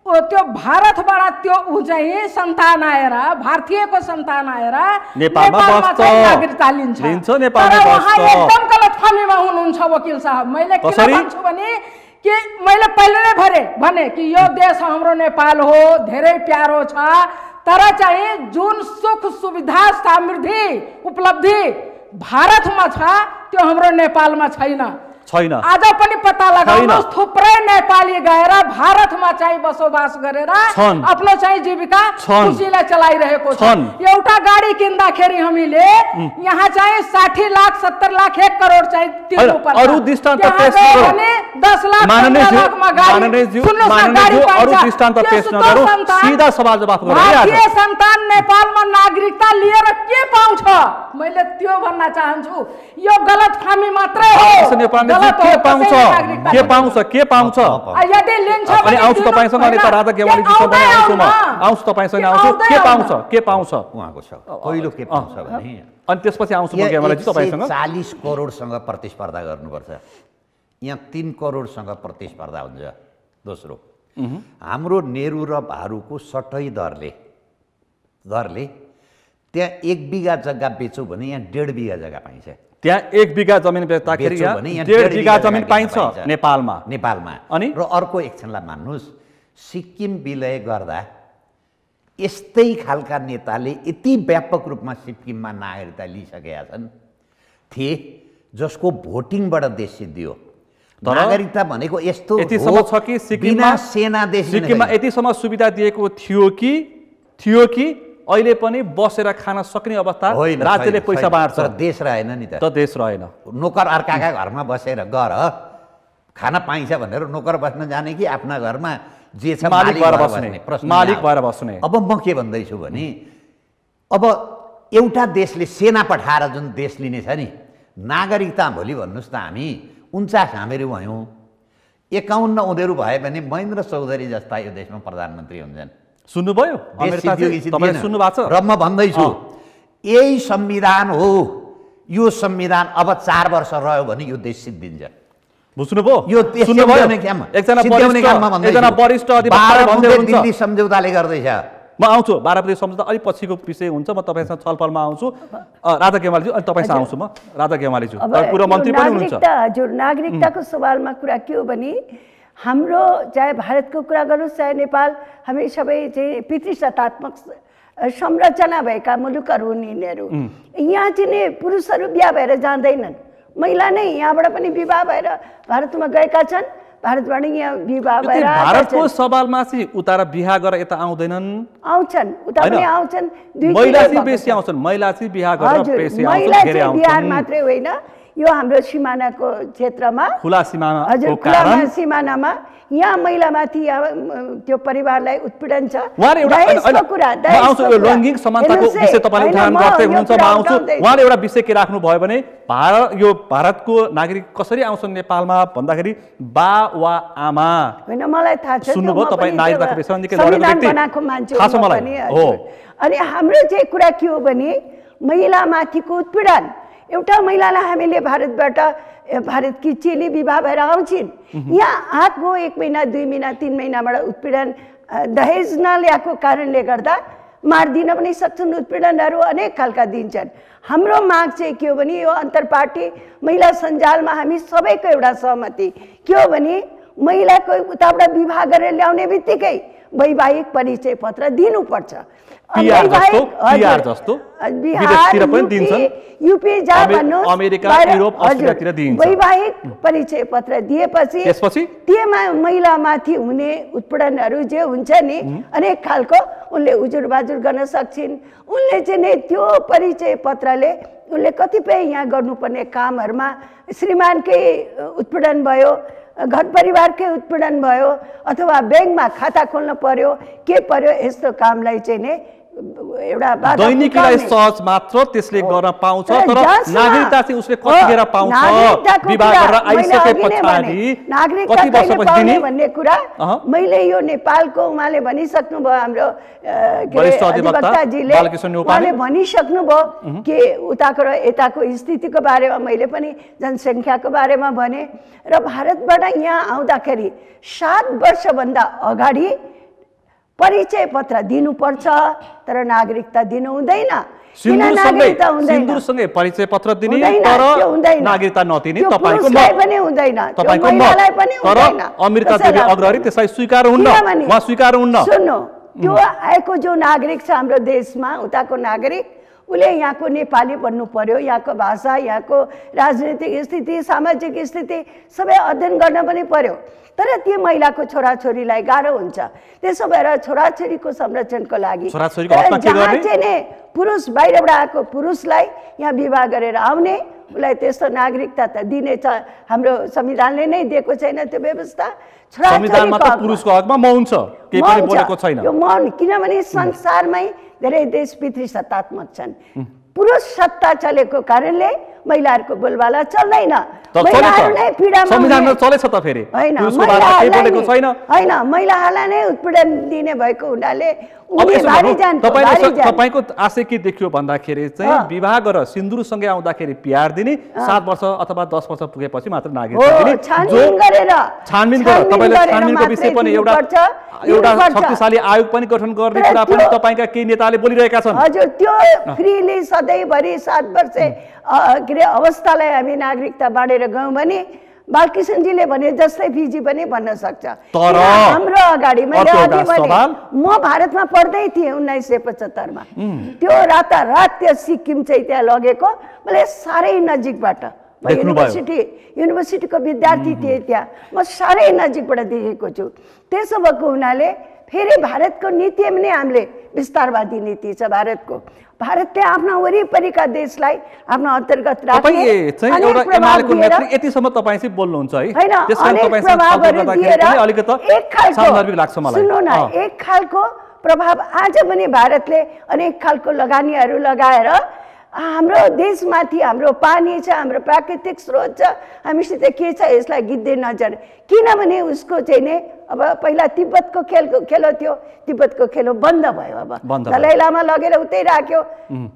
त्यो भारतबाट त्यो ऊ चाहिँ सन्तान आएर, भारतीयको सन्तान आएर नेपालमा नागरिकता लिन्छ। तर उहाँ एकदम गलतफहमीमा हुनुहुन्छ वकिल साहब। मैले किन भन्छु भने कि मैले पहिले नै भने कि यो देश हाम्रो नेपाल हो, धेरै प्यारो छ, तर चाहिँ जुन सुख सुविधा समृद्धि उपलब्धि भारतमा छ त्यो हाम्रो नेपालमा छैन। छैन। आज पनि पत्ता लगाउनुहोस् थुप्रै नेपाली गएर भारतमा चाहिँ बसोबास गरेर आफ्नो चाहिँ जीविका खुसीले चलाइरहेको छ। एउटा गाडी किन्दाखेरि हामीले यहाँ चाहिँ 60 लाख 70 लाख 1 करोड चाहिँ तिर्नुपर्छ। अरु दृष्टान्त पेश गरौँ। 10 लाख 15 लाखमा गाडी अरु दृष्टान्त पेश नगरौँ, सिधा सवाल जवाफ गरौँ। भारतीय सन्तान नेपालमा नागरिकता लिएर के पाउँछ? मैले त्यो भन्न चाहन्छु। यो गलतफहमी मात्रै हो। के पाउँछ के पाउँछ के पाउँछ यदि लिन्छ अनि आउँछु तपाईसँग अनि त राधा गेवालीजीसँग पनि आउँछु म आउँछु तपाईसँग आउँछु के पाउँछ के पाउँछ उहाँको छ पहिलो के पाउँछ भने अनि त्यसपछि आउँछु म गेवालीजी तपाईसँग 40 करोडसँग प्रतिस्पर्धा गर्नुपर्छ। यहाँ 3 करोडसँग प्रतिस्पर्धा हुन्छ। दोस्रो हाम्रो नेहरू र भारूको सटै दरले त्यहाँ 1 बिघा जग्गा बेचौँ भने यहाँ 1.5 बिघा जग्गा पाइन्छ। त्यहाँ 1 बिघा जमिन बेच्दाखेरि 1.5 बिघा जमिन पाइन्छ नेपालमा। अनि र अर्को एकछिनलाई मान्नुहोस्, सिक्किम विलय गर्दा यस्तै खालका नेताले यति व्यापक रूपमा सिक्किममा नागरिकता लिइसकेका छन् थिए जसको भोटिङबाट देश सिद्धियो। नागरिकता भनेको यस्तो यतिसम्म छ कि सिक्किममा यतिसम्म सुविधा दिएको थियो कि अहिले पनि बसेर खान सक्ने अवस्था राज्यले पैसा बाँड्छ। देश रहेन नि त देश रहेन। नोकर अर्काका घरमा बसेर गर खाना पाइन्छ भनेर नोकर बस्न जाने कि आफ्ना घरमा जे छ मालिक भएर बस्ने। अब म के भन्दैछु भने अब एउटा देशले सेना पठाएर जुन देश लिने छ नि, नागरिकता भोलि भन्नुहोस् त हामी 49 हामीहरू भयौँ, 51 उनीहरू भए भने महेन्द्र चौधरी जस्ता यो देशमा प्रधानमन्त्री हुन्छन्। सुन्नुभयो सुन्नु भएको छ र म भन्दैछु यही संविधान हो। यो संविधान अब 4 वर्ष रह्यो भने यो देश सिद्धिन्छ। बुझ्नुभयो? यो एकजना वरिष्ठ अधिकारी भन्दै हुनुहुन्छ दिल्ली सम्झौताले गर्दैछ। म आउँछु 12 बजे सम्झौता अलि पछिको विषय हुन्छ। म तपाईसँग छलफलमा आउँछु। राधा गेवालीज्यू अनि तपाईसँग आउँछु म राधा गेवालीज्यू पूर्व मन्त्री पनि हुनुहुन्छ। हजुर नागरिकताको सवालमा कुरा के हो भने हाम्रो चाहे भारतको कुरा गरोस् चाहे नेपाल हामी सबै चाहिँ पितृसत्तात्मक संरचना भएका मुलुकहरू हुन् यिनीहरू। यहाँ चाहिँ नि पुरुषहरू बिहा भएर जाँदैनन्, महिला नै यहाँबाट पनि विवाह भएर भारतमा गएका छन्, भारतबाट यहाँ विवाह भएर भारतको सवालमा चाहिँ उता बिहा गरेर यता आउँदैनन्, आउँछन् उता पनि आउँछन्। महिला चाहिँ बेसी आउँछन्, महिला चाहिँ बिहा गरेर बेसी आउँछन्। बिहार मात्रै होइन यो हाम्रो सिमानाको क्षेत्रमा खुला सिमाना हजुर खुला सिमानामा यहाँ महिलामाथि त्यो परिवारलाई उत्पीडन छ। लैङ्गिक समानताको विषय तपाईँले उठान गर्दै हुनुहुन्छ, म आउँछु। उहाँले एउटा विषय के राख्नु भयो भने भारतको नागरिक कसरी आउँछन् नेपालमा भन्दाखेरि बा वा आमा होइन मलाई थाहा छ। सुन्नुभयो तपाईँ नागरिकताको विषयमा निकै लडेको व्यक्ति थाहा छ मलाई। अनि हाम्रो चाहिँ कुरा के हो भने महिलामाथिको उत्पीडन। एउटा महिलालाई हामीले भारतकी चेली विवाह भएर आउँछिन्, यहाँ आएको 1 महिना 2 महिना 3 महिनाबाट उत्पीडन दहेज नल्याएको कारणले गर्दा मारिदिन पनि सक्छन्। उत्पीडनहरू अनेक खालका दिन्छन्। हाम्रो माग चाहिँ के हो भने यो अन्तर्पार्टी महिला सञ्जालमा हामी सबैको एउटा सहमति के हो भने महिलाको उताबाट विवाह गरेर ल्याउने बित्तिकै वैवाहिक परिचय पत्र दिनुपर्छ। वैवाहिक परिचय पत्र दिएपछि त्यसमा महिलामाथि हुने उत्पीडनहरू जे हुन्छ नि अनेक खालको उनले उजुर बाजुर गर्न सक्छिन्। उनले चाहिँ नि त्यो परिचय पत्रले उनले कतिपय यहाँ गर्नुपर्ने कामहरूमा श्रीमानकै उत्पीडन भयो, घर परिवारकै उत्पीडन भयो अथवा ब्याङ्कमा खाता खोल्न पर्यो के पर्यो यस्तो कामलाई चाहिँ नि एउटा दैनिकीलाई सहज मात्र त्यसले गर्न पाउँछ। तर नागरिकता चाहिँ उसले कतिखेर पाउँछ? विवाह गरेर आइसके पछाडि कति वर्षपछि दिने भन्ने कुरा मैले यो नेपालको उहाँले भनिसक्नु भयो। हाम्रो वरिष्ठ अधिवक्ताजीले उहाँले भनिसक्नु भयो कि उताको र यताको स्थितिको बारेमा मैले पनि जनसङ्ख्याको बारेमा भने र भारतबाट यहाँ आउँदाखेरि 7 वर्षभन्दा अगाडि परिचय पत्र दिनुपर्छ तर नागरिकता दिनु हुँदैन। सिन्दुरसँगै परिचय पत्र दिने तर नागरिकता नदिने तपाईको पनि हुँदैन, तपाईको महिलालाई पनि हुँदैन। अमेरिका देवी अग्रणी त्यसलाई स्वीकार हुन्न, उहाँ स्वीकार हुन्न। सुन्नु त्यो आएको जो नागरिक छ हाम्रो देशमा उताको नागरिक उसले यहाँको नेपाली बन्नु पर्यो, यहाँको भाषा, यहाँको राजनीतिक स्थिति, सामाजिक स्थिति सबै अध्ययन गर्न पनि पर्यो। तर त्यो महिलाको छोराछोरीलाई गाह्रो हुन्छ। त्यसो भएर छोराछोरीको संरक्षणको लागि जहाँ चाहिँ नि पुरुष बाहिरबाट आएको पुरुषलाई यहाँ विवाह गरेर आउने, उसलाई त्यस्तो नागरिकता त दिनेछ, हाम्रो संविधानले नै दिएको छैन त्यो व्यवस्था। संविधानमा त पुरुषको हकमा मौन छ, केही पनि बोलेको छैन। यो मौन किनभने संसारमै धेरै देश पितृसत्तात्मक छन्, पुरुष सत्ता चलेको कारणले महिलाहरूको बोलबाला चल्दैन। संविधानमा चलेछ त फेरि होइन, महिलाहरूलाई नै उत्पीडन दिने भएको हुनाले तपाईको आशय के देखियो भन्दाखेरि चाहिँ विवाह गरेर सिन्दुरसँगै आउँदाखेरि प्यार दिने, 7 वर्ष अथवा 10 वर्ष पुगेपछि मात्र नागरिकता दिने, छानबिन गरेर तपाईले छानबिनको विषय पनि एउटा शक्तिशाली आयोग पनि गठन गर्ने कुरा पनि तपाईका केही नेताले बोलिरहेका छन्। हजुर, त्यो फ्रीली सधैँभरि 7 वर्ष के अवस्थालाई हामी नागरिकता बाँडेर गयौँ भने बालकृष्णजीले भने जस्तै फिजी पनि भन्न सक्छ। तर हाम्रो अगाडि मैले अघि भने म भारतमा पढ्दै थिएँ 1975 मा, त्यो रातारात त्यो सिक्किम चाहिँ त्यहाँ लगेको मैले साह्रै नजिकबाट, युनिभर्सिटीको विद्यार्थी थिएँ त्यहाँ, म साह्रै नजिकबाट देखेको छु। त्यसो भएको हुनाले फेरि भारतको नीति पनि हामीले विस्तारवादी नीति छ भारतको। भारतले आफ्ना वरिपरिका देशलाई आफ्नो अन्तर्गत राख्ने यतिसम्म तपाईँ चाहिँ बोल्नुहुन्छ है, सुन्नु न, एक खालको प्रभाव आज पनि भारतले अनेक खालको लगानीहरू लगाएर हाम्रो देशमाथि हाम्रो पानी छ, हाम्रो प्राकृतिक स्रोत छ, हामीसित के छ यसलाई गिद्धे नजर। किनभने उसको चाहिँ नि अब पहिला तिब्बतको खेलो थियो, तिब्बतको खेलो बन्द भयो, अब दलाई लामा लगेर उतै राख्यो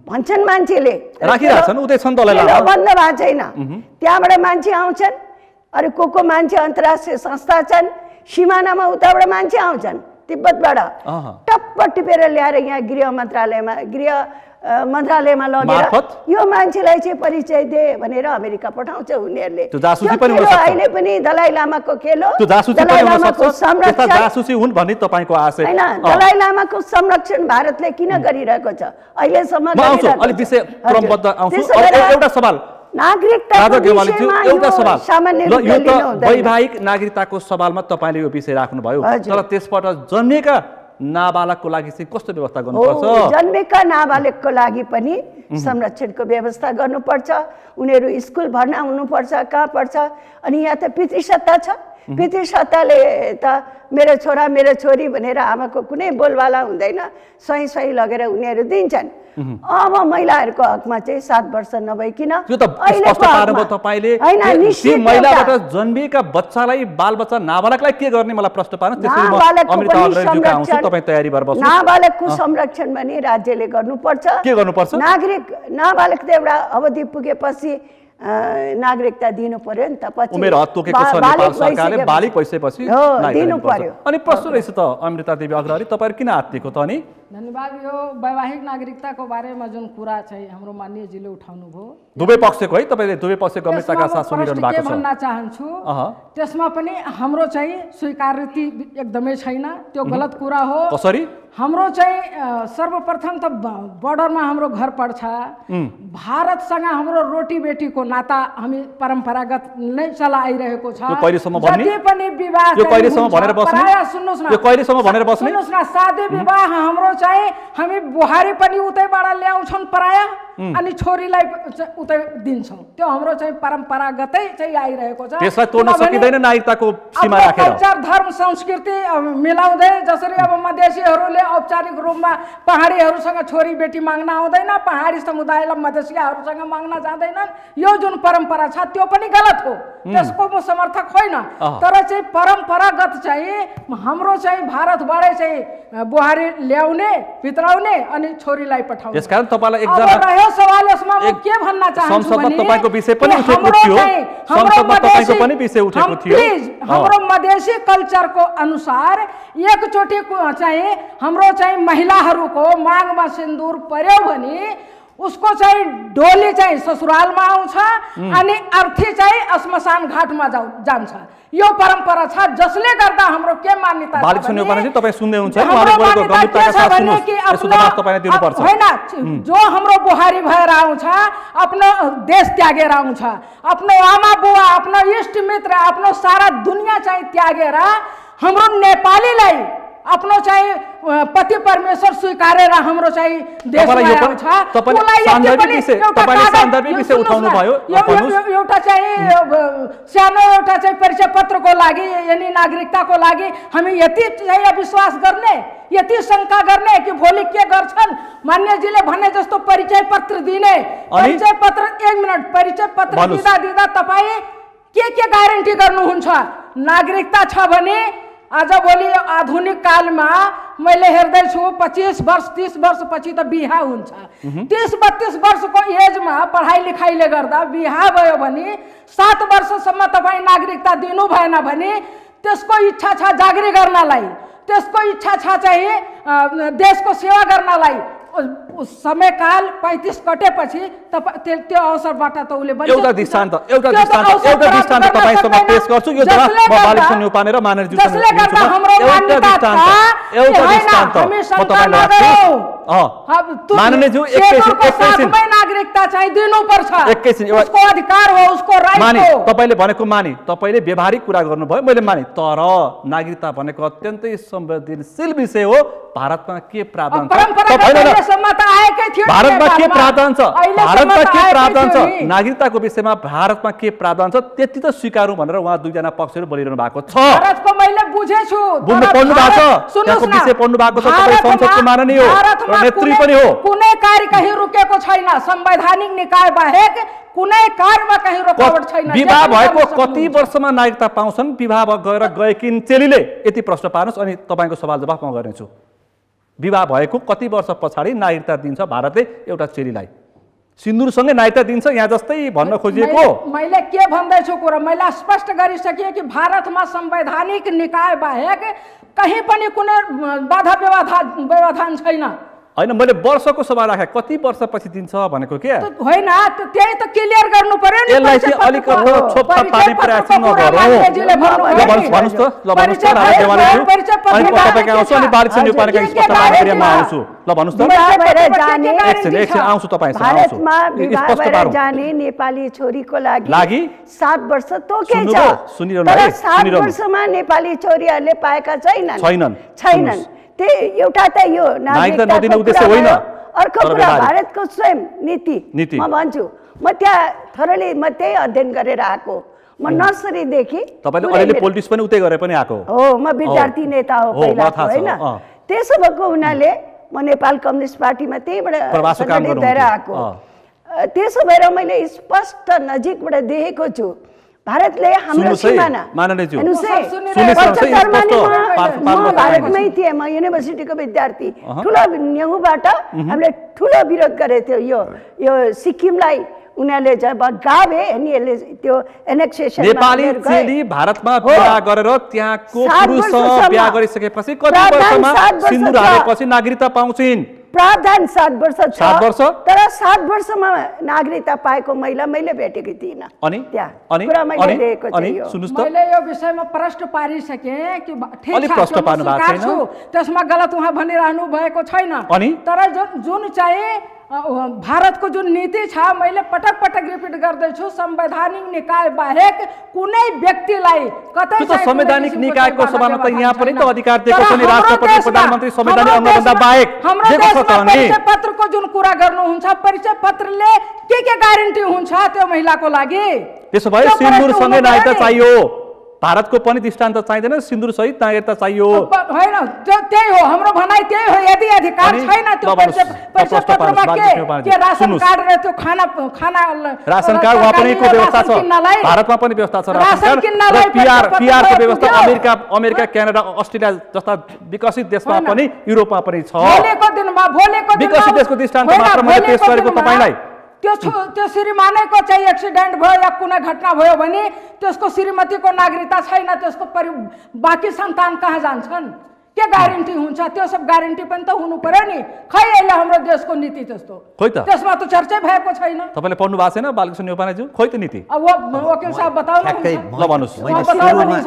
भन्छन् मान्छेले, बन्द भएको छैन। त्यहाँबाट मान्छे आउँछन्, अरू को मान्छे अन्तर्राष्ट्रिय संस्था छन्, सिमानामा उताबाट मान्छे आउँछन् तिब्बतबाट, टप्प टिपेर ल्याएर यहाँ गृह मन्त्रालयमा लगेर यो मान्छेलाई चाहिँ परिचय दे भनेर अमेरिका पठाउँछ उनीहरूले। अहिले पनि दलाई लामाको खेल हो, दलाई लामाको संरक्षण भारतले किन गरिरहेको छ अहिलेसम्म? वैवाहिक नागरिकताको सवालमा तपाईँले यो विषय राख्नुभयो, तर त्यसबाट जन्मेका नाबालकको लागि चाहिँ कस्तो व्यवस्था गर्नुपर्छ? जन्मेका नाबालकको लागि पनि संरक्षणको व्यवस्था गर्नुपर्छ। उनीहरू स्कुल भर्ना हुनुपर्छ, कहाँ पढ्छ? अनि यहाँ त पितृसत्ता छ, पितृसत्ताले त मेरो छोरा मेरो छोरी भनेर आमाको कुनै बोलबाला हुँदैन, सही लगेर उनीहरू दिन्छन्। अब महिलाहरूको हकमा चाहिँ 7 वर्ष नभइकन महिलाबाट जन्मिएका बच्चालाई बालबच्चा नाबालकलाई के गर्ने मलाई प्रश्न पार्नु। नाबालकको संरक्षण पनि राज्यले गर्नुपर्छ। के गर्नुपर्छ? नाबालक त एउटा अवधि पुगेपछि नागरिकता दिनु पर्यो नि त, पछि उमेर हद तोकेको छ नेपाल सरकारले, बालिक भइसकेपछि दिनु पर्यो। अनि प्रश्न रहेछ त अमृता देवी अग्रवाली, तपाईहरु किन आत्तिएको त? अनि धन्यवाद। यो वैवाहिक नागरिकताको बारेमा जुन कुरा चाहिँ हाम्रो माननीयजीले उठाउनु भयो, दुवै पक्षको है, तपाईले दुवै पक्षको गम्भीरताका साथ सुनिरहनु भएको छ। के भन्न चाहन्छु त्यसमा पनि हाम्रो चाहिँ स्वीकार्यति एकदमै छैन, त्यो गलत कुरा हो। कसरी? हाम्रो चाहिँ सर्वप्रथम त बर्डरमा हाम्रो घर पर्छ, भारतसँग हाम्रो रोटी बेटीको नाता हामी परम्परागत नै चलाइरहेको छ। जति पनि विवाह सुन्नुहोस् न, शादी विवाह हाम्रो चाहिँ हामी बुहारी पनि उतैबाट ल्याउँछौँ प्राय, अनि छोरीलाई उतै दिन्छौँ, त्यो हाम्रो चाहिँ परम्परागतै चाहिँ आइरहेको छ। त्यसलाई तोड्न सकिँदैन नागरिकताको सीमा राखेर। कल्चर धर्म संस्कृति मिलाउँदै जसरी अब मधेसीहरूले औपचारिक रूपमा पहाडीहरूसँग छोरी बेटी माग्न आउँदैन, पहाडी समुदायलाई मधेसीहरूसँग माग्न जाँदैनन्, यो जुन परम्परा छ त्यो पनि गलत हो, त्यसको म समर्थक होइन। तर चाहिँ परम्परागत चाहिँ हाम्रो चाहिँ भारतबाटै चाहिँ बुहारी ल्याउने भित्राउने अनि छोरीलाई पठाउने। त्यसकारण तपाईलाई एकजना सवाल यसमा म के भन्न चाहन्छु भने तपाईको विषय पनि उठेको थियो, संसदमा तपाईको पनि विषय उठेको थियो। हाम्रो मधेसी कल्चरको अनुसार एकचोटि चाहिँ हाम्रो चाहिँ महिलाहरूको मागमा सिन्दूर पर्यो भने उसको चाहिँ डोली चाहिँ ससुरालमा आउँछ अनि अर्थी चाहिँ श्मशान घाटमा जान्छ। यो परम्परा छ, जसले गर्दा हाम्रो के मान्यता छ बालिक सुन्ने भने चाहिँ तपाईँ सुन्दै हुनुहुन्छ है, हाम्रो उहाँले बोलेको मान्यता गम्भीरताका के छ साथ भने सुन्नुहोस्, कि यसो जवाफ तपाईँले दिनुपर्छ। होइन, जो हाम्रो बुहारी भएर आउँछ, आफ्नो देश त्यागेर आउँछ, आफ्नो आमा बुवा, आफ्नो इष्ट मित्र, आफ्नो सारा दुनियाँ चाहिँ त्यागेर हाम्रो नेपालीलाई आफ्नो चाहिँ पति परमेश्वर स्वीकारेर हाम्रो चाहिँ देशमा आउँछ। एउटा चाहिँ सानो एउटा चाहिँ परिचय पत्रको लागि यानी नागरिकताको लागि हामी यति चाहिँ अविश्वास गर्ने, यति शङ्का गर्ने कि भोलि के गर्छन्। मान्यजीले भने जस्तो परिचय पत्र दिने, परिचय पत्र 1 मिनट परिचय पत्र दिँदा तपाईँ के ग्यारेन्टी गर्नुहुन्छ? नागरिकता छ भने आजभोलि आधुनिक कालमा मैले हेर्दैछु 25 वर्ष 30 वर्ष पछि त बिहा हुन्छ। 30-32 वर्षको एजमा पढाइ लेखाइले गर्दा बिहा भयो भने 7 वर्षसम्म तपाईँ नागरिकता दिनु भएन भने त्यसको इच्छा छ जागिरी गर्नलाई, त्यसको इच्छा छ चाहिँ देशको सेवा गर्नलाई। समयकाल 35 कटेपछि त्यो अवसरबाट त उसले एउटा दृष्टान्त तपाईँसँग पेश गर्छु। यो जवाफ म बालिक सुन्ने उपाने र माननीय ज्यूसँग जसले गर्दा हाम्रो मान्यता छ, एउटा दृष्टान्त म तपाईलाई राख्छु। माननीय ज्यू एकैछिन नागरिकता चाहिँ दिनुपर्छ, एकैछिन उसको अधिकार हो, उसको राइट हो। तपाईले भनेको माने, तपाईले व्यवहारिक कुरा गर्नुभयो, मैले माने, तर नागरिकता भनेको अत्यन्तै संवेदनशील विषय हो। भारतमा के प्रावधान छ? भारतमा के प्रावधान छ? भारतमा के प्रावधान छ? नागरिकताको विषयमा भारतमा के प्रावधान छ त्यति त स्वीकारौँ भनेर उहाँ दुईजना पक्षहरू बोलिरहनु भएको छ। भारतको मैले बुझेछु, पढ्नु भएको छ, त्यहाँको विषय पढ्नु भएको छ, तपाईँ संसदको माननीय हो, नेत्री पनि हो। कुनै कार्य कहीँ रुकेको छैन, संवैधानिक निकाय बाहेक कुनै कार्यमा कहीँ रोकावट छैन। विवाह भएको कति वर्षमा नागरिकता पाउँछन्? विवाह गएर गएकिन चेलीले? यति प्रश्न पार्नुहोस् अनि तपाईँको सवाल जवाफ म गर्नेछु। विवाह भएको कति वर्ष पछाडि नागरिकता दिन्छ भारतले एउटा चेलीलाई? सिन्दुरसँगै नागरिकता दिन्छ यहाँ जस्तै भन्न खोजिएको? मैले के भन्दैछु कुरा मैले स्पष्ट गरिसकेँ कि भारतमा संवैधानिक निकाय बाहेक कहीँ पनि कुनै बाधा व्यवधान छैन। होइन, मैले वर्षको सभा राखेँ, कति वर्षपछि दिन्छ भनेको के होइन, त्यही त क्लियर गर्नु पर्यो नि। यसलाई चाहिँ अलिकति छोपछाप पार्ने प्रयास नगरौँ। भन्नुहोस् त, ल भन्नुहोस् त, अनि तपाईँको आउँछु अनि बालिक सुन्ने उपानेका स्पष्ट पार्ने आउँछु। ल भन्नुहोस् त, एकछिन आउँछु तपाईँसँग आउँछु। स्पष्ट पारौँ। जाने नेपाली छोरीको लागि 7 वर्ष तोकेछ, सुनिरहनु तर 7 वर्षमा नेपाली छोरीहरूले पाएका छैनन्। एउटा त यो नागरिकता उद्देश्य होइन। अर्को कुरा भारतको स्वयं नीति म भन्छु, म त्यहाँ थोरली म त्यही अध्ययन गरेर आएको। म नर्सरीदेखि तपाईले अहिले पोलिटिक्स पनि उतै गरेर पनि आएको हो, म विद्यार्थी नेता हो पहिलाको होइन। त्यसो भएको हुनाले म नेपाल कम्युनिस्ट पार्टीमा त्यहीबाट लिएर आएको। त्यसो भएर मैले स्पष्ट नजिकबाट देखेको छु भारतले हाम्रो सिमाना भारतमै थिएँ, म युनिभर्सिटीको विद्यार्थी। ठुलो नेहुबाट हामीले ठुलो विरोध गरेको थियो यो सिक्किमलाई उनीहरूले जब गाभे अनि यसले त्यो एनेक्सेसन नेपाली चेली भारतमा बिहा गरेर त्यहाँको पुरुषसँग बिहा गरिसकेपछि कति वर्षमा सिन्दुर हालेपछि नागरिकता पाउँछिन्? प्रावधान 7 वर्ष छ, 7 वर्ष, तर 7 वर्षमा नागरिकता पाएको महिला मैले भेटेकी थिइनँ। अनि कुरा मैले देखेको थिएँ। सुन्नुस् त, मैले यो विषयमा प्रश्न पारिसकेँ कि ठीक छ, त्यसमा गलत उहाँ भनिरहनु भएको छैन। तर जुन चाहिँ भारतको जुन नीति छ मैले पटक रिपिट गर्दैछु, संवैधानिक निकाय बाहेक कुनै व्यक्तिलाई कतै संवैधानिक निकायको सभामा त यहाँ पनि त अधिकार दिएको छ नि राष्ट्रपति प्रधानमन्त्री संवैधानिक अंगभन्दा बाहेक दिएको छ नि। परिचय पत्रको जुन कुरा गर्नुहुन्छ, परिचय पत्रले के ग्यारेन्टी हुन्छ त्यो महिलाको लागि? त्यसो भए सिन्दुरसँगै नागरिकता चाहियो, भारतको पनि दृष्टान्त चाहिँदैन, सिन्दुर सहित नागरिकता चाहियो होइन? त्यही हो हाम्रो भनाइ, त्यही हो। यदि अधिकार छैन त्यो परिचय पत्रमा के रासन कार्ड र त्यो खाना रासन कार्ड वहाँ पनि को व्यवस्था छ, भारतमा पनि व्यवस्था छ रासन कार्ड, पीआर को व्यवस्था अमेरिका क्यानाडा अस्ट्रेलिया जस्ता विकसित देशमा पनि युरोपमा पनि छ। भोलिको विकसित देशको दृष्टान्त मात्र मैले पेश गरेको तपाईलाई। त्यो श्रीमानेको चाहिँ एक्सिडेन्ट भयो या कुनै घटना भयो भने त्यसको श्रीमतीको नागरिकता छैन, त्यसको बाँकी सन्तान कहाँ जान्छन्? के ग्यारेन्टी हुन्छ? त्यो सब ग्यारेन्टी पनि त हुनु पर्यो नि। खै अहिले हाम्रो देशको नीति त्यस्तो, खोइ त त्यसमा त चर्चै भएको छैन। तपाईँले पढ्नु भएको छैन बालकृष्ण न्यौपानेज्यू? खोइ त नीति। अब वकिल साहब बताउनु। ठ्याक्कै ल भन्नुहोस्।